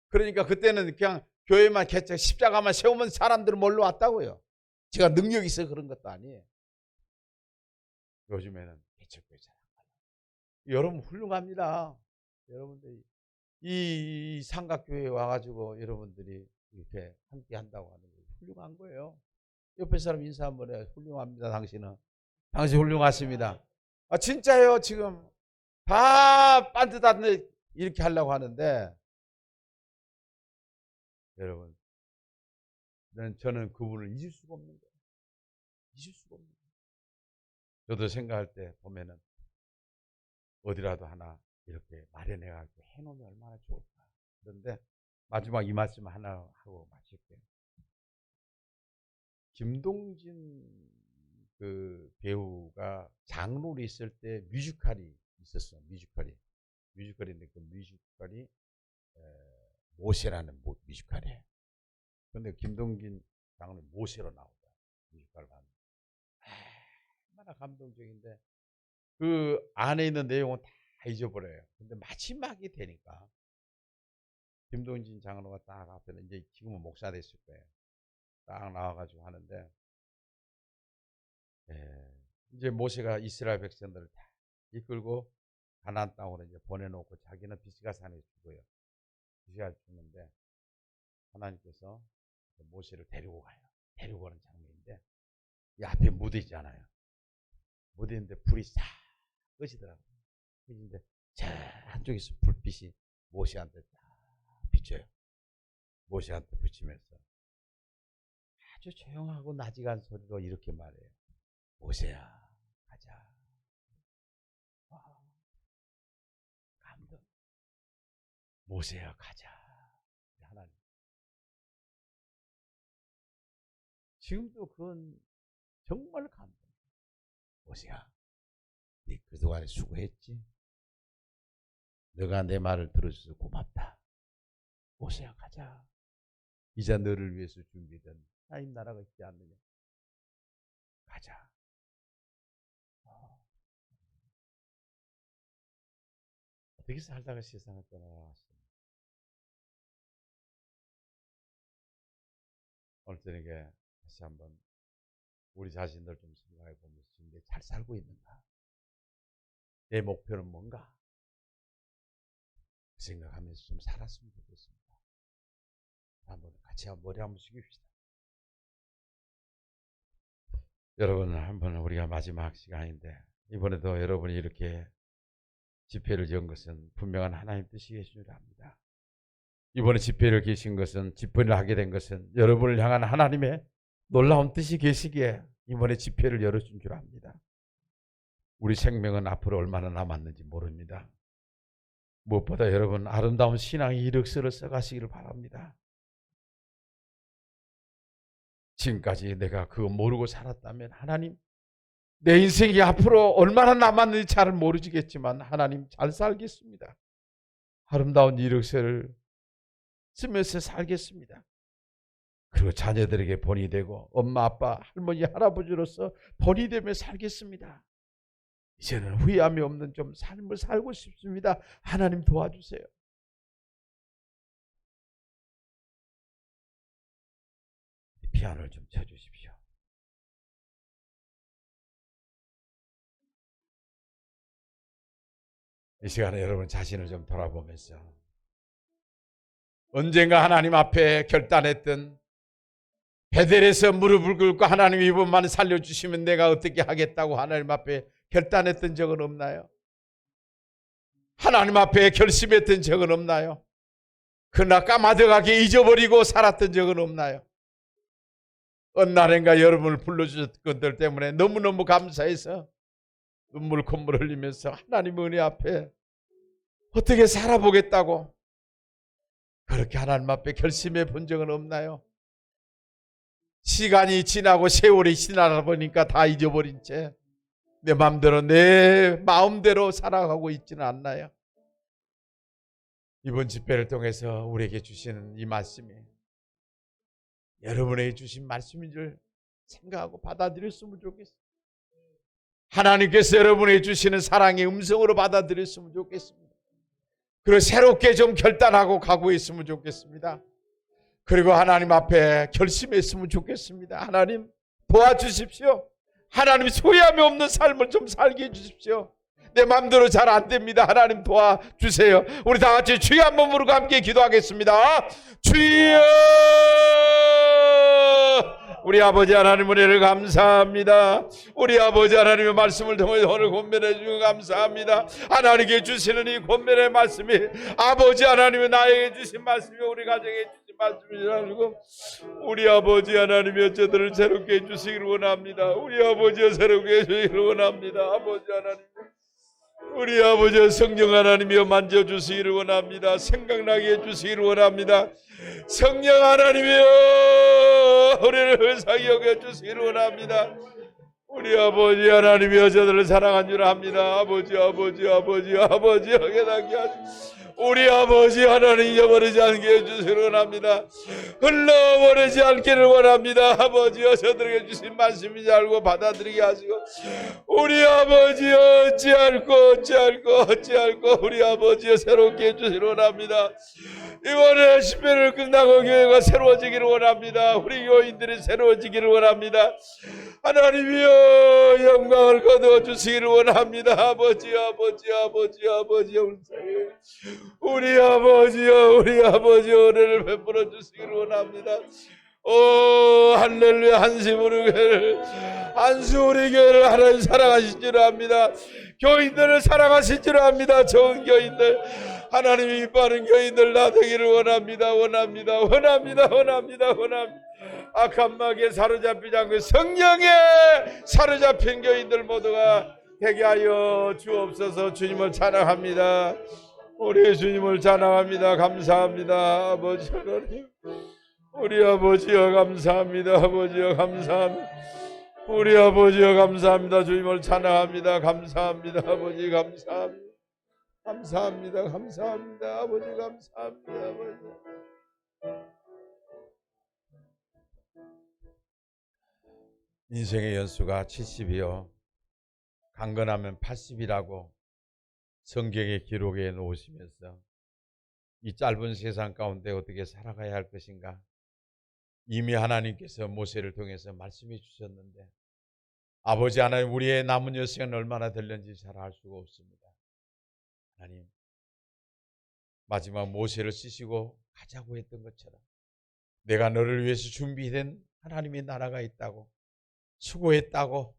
그러니까 그때는 그냥 교회만 개척, 십자가만 세우면 사람들은 몰러 왔다고요. 제가 능력이 있어 그런 것도 아니에요. 요즘에는 개척교회 잘 안 가요. 여러분 훌륭합니다. 여러분들이 이 삼각교회에 와가지고 여러분들이 이렇게 함께 한다고 하는 게 훌륭한 거예요. 옆에 사람 인사 한번 해요. 훌륭합니다. 당신은. 당신 훌륭하십니다. 아 진짜요. 지금 다 빤듯한데 이렇게 하려고 하는데, 여러분, 저는 그분을 잊을 수가 없는 거예요. 잊을 수가 없는 거예요. 저도 생각할 때 보면은 어디라도 하나 이렇게 마련해가지고 해놓으면 얼마나 좋을까. 그런데 마지막 이 말씀 하나 하고 마칠게요. 김동진 그 배우가 장로로 있을 때 뮤지컬이 있었어. 뮤지컬인데 그 뮤지컬이 모세라는 뮤지컬이에요. 그런데 김동진 장로는 모세로 나오다. 뮤지컬을 봤는데 얼마나 감동적인데, 그 안에 있는 내용은 다 잊어버려요. 근데 마지막이 되니까 김동진 장로가 딱 앞에는 이제 지금은 목사 됐을 거예요. 딱 나와가지고 하는데, 이제 모세가 이스라엘 백성들을 다 이끌고 가나안 땅으로 이제 보내놓고 자기는 비스가산에 죽어요. 비스가 죽는데 하나님께서 모세를 데리고 가요. 데리고 가는 장면인데 이 앞에 무대잖아요. 무대인데 불이 싹 꺼지더라고요. 꺼지는데 저 한쪽에서 불빛이 모세한테 딱 비쳐요. 모세한테 비치면서 아주 조용하고 나직한 소리로 이렇게 말해요. 모세야, 가자. 감동. 모세야, 가자. 하나님. 지금도 그건 정말 감동. 모세야, 네 그동안에 수고했지? 너가 내 말을 들어줘서 고맙다. 모세야, 가자. 이제 너를 위해서 준비된 하나님 나라가 있지 않느냐? 가자. 어떻게 살다가 세상을 떠나왔습니다. 오늘 저녁에 다시 한번 우리 자신들 좀 생각해 보면서 지금 잘 살고 있는가? 내 목표는 뭔가? 그 생각하면서 좀 살았으면 좋겠습니다. 한번 같이 머리 한번 숙입시다. 여러분, 한번 우리가 마지막 시간인데 이번에도 여러분이 이렇게 집회를 연 것은 분명한 하나님 뜻이 계신 줄 압니다. 이번에 집회를 계신 것은, 집회를 하게 된 것은 여러분을 향한 하나님의 놀라운 뜻이 계시기에 이번에 집회를 열어준 줄 압니다. 우리 생명은 앞으로 얼마나 남았는지 모릅니다. 무엇보다 여러분 아름다운 신앙의 이력서를 써가시기를 바랍니다. 지금까지 내가 그거 모르고 살았다면 하나님, 내 인생이 앞으로 얼마나 남았는지 잘 모르겠지만 하나님 잘 살겠습니다. 아름다운 이력서를 쓰면서 살겠습니다. 그리고 자녀들에게 본이 되고 엄마, 아빠, 할머니, 할아버지로서 본이 되며 살겠습니다. 이제는 후회함이 없는 좀 삶을 살고 싶습니다. 하나님 도와주세요. 피아노를 좀 쳐주십시오. 이 시간에 여러분 자신을 좀 돌아보면서 언젠가 하나님 앞에 결단했던 베델에서 무릎을 꿇고 하나님 이분만 살려주시면 내가 어떻게 하겠다고 하나님 앞에 결단했던 적은 없나요? 하나님 앞에 결심했던 적은 없나요? 그러나 까마득하게 잊어버리고 살았던 적은 없나요? 어느 날인가 여러분을 불러주셨던 것들 때문에 너무너무 감사해서 눈물 콧물 흘리면서 하나님 은혜 앞에 어떻게 살아보겠다고 그렇게 하나님 앞에 결심해 본 적은 없나요? 시간이 지나고 세월이 지나다 보니까 다 잊어버린 채 내 마음대로 내 마음대로 살아가고 있지는 않나요? 이번 집회를 통해서 우리에게 주시는 이 말씀이 여러분에게 주신 말씀인 줄 생각하고 받아들였으면 좋겠습니다. 하나님께서 여러분에게 주시는 사랑의 음성으로 받아들였으면 좋겠습니다. 그리고 새롭게 좀 결단하고 가고 있으면 좋겠습니다. 그리고 하나님 앞에 결심했으면 좋겠습니다. 하나님 도와주십시오. 하나님 후회함이 없는 삶을 좀 살게 해주십시오. 내 마음대로 잘 안 됩니다. 하나님 도와주세요. 우리 다 같이 주여 한번 부르고 함께 기도하겠습니다. 주여! 우리 아버지 하나님 은혜를 감사합니다. 우리 아버지 하나님의 말씀을 통해 오늘 권면해 주시고 감사합니다. 하나님께 주시는 이 권면의 말씀이 아버지 하나님이 나에게 주신 말씀이 우리 가정에 주신 말씀이라고 우리 아버지 하나님이 저들을 새롭게 해주시기를 원합니다. 우리 아버지가 새롭게 해주시기를 원합니다. 아버지 하나님, 우리 아버지 성령 하나님이여 만져주시기를 원합니다. 생각나게 해주시기를 원합니다. 성령 하나님이여 우리를 사기 여겨주시기를 원합니다. 우리 아버지 하나님이여 저들을 사랑한 줄 압니다. 아버지 여겨나게 하시고 우리 아버지 하나님 잊어버리지 않게 해주시기를 원합니다. 흘러버리지 않기를 원합니다. 아버지여 저들에게 주신 말씀인지 알고 받아들이게 하시고 우리 아버지여 어찌할꼬 우리 아버지여 새롭게 해주시기를 원합니다. 이번에 집회를 끝나고 교회가 새로워지기를 원합니다. 우리 교인들이 새로워지기를 원합니다. 하나님이여 영광을 거두어 주시기를 원합니다. 아버지여 우리 아버지여 은혜를 베풀어 주시기를 원합니다. 오 할렐루야. 한수 우리 교회를 하나님 사랑하신 줄 압니다. 교인들을 사랑하신 줄 압니다. 좋은 교인들 하나님이 이뻐하는 교인들 나 되기를 원합니다. 악한 마귀에 사로잡히지 않고 성령에 사로잡힌 교인들 모두가 되게 하여 주옵소서. 주님을 찬양합니다. 우리 주님을 찬양합니다. 감사합니다. 아버지 하나님 우리 아버지여 감사합니다. 우리 아버지여 감사합니다. 주님을 찬양합니다. 감사합니다. 아버지 감사합니다. 아버지 감사합니다. 아버지 인생의 연수가 70이요 강건하면 80이라고 성경의 기록에 놓으시면서 이 짧은 세상 가운데 어떻게 살아가야 할 것인가 이미 하나님께서 모세를 통해서 말씀해 주셨는데 아버지 하나님 우리의 남은 여생은 얼마나 될는지 잘 알 수가 없습니다. 하나님 마지막 모세를 쓰시고 가자고 했던 것처럼 내가 너를 위해서 준비된 하나님의 나라가 있다고 수고했다고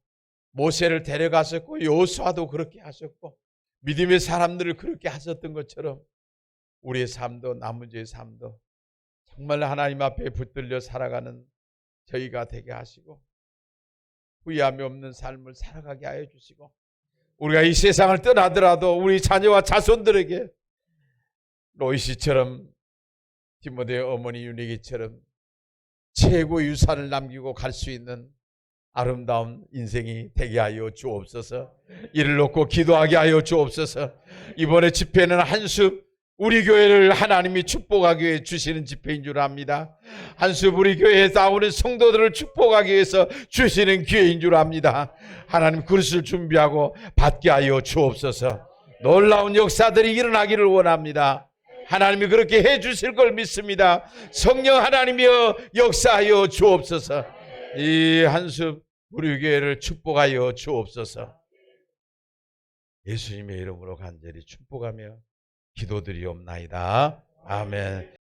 모세를 데려갔었고 여호수아도 그렇게 하셨고 믿음의 사람들을 그렇게 하셨던 것처럼 우리의 삶도 남은 자의 삶도 정말 하나님 앞에 붙들려 살아가는 저희가 되게 하시고 후회함이 없는 삶을 살아가게 하여 주시고 우리가 이 세상을 떠나더라도 우리 자녀와 자손들에게 로이시처럼 디모데의 어머니 유니기처럼 최고의 유산을 남기고 갈 수 있는 아름다운 인생이 되게 하여 주옵소서. 이를 놓고 기도하게 하여 주옵소서. 이번에 집회는 한숲 우리 교회를 하나님이 축복하기 위해 주시는 집회인 줄 압니다. 한숲 우리 교회에 나오는 성도들을 축복하기 위해서 주시는 기회인 줄 압니다. 하나님 그릇을 준비하고 받게 하여 주옵소서. 놀라운 역사들이 일어나기를 원합니다. 하나님이 그렇게 해 주실 걸 믿습니다. 성령 하나님이여 역사하여 주옵소서. 이 한숲 우리 교회를 축복하여 주옵소서. 예수님의 이름으로 간절히 축복하며 기도드리옵나이다. 아멘.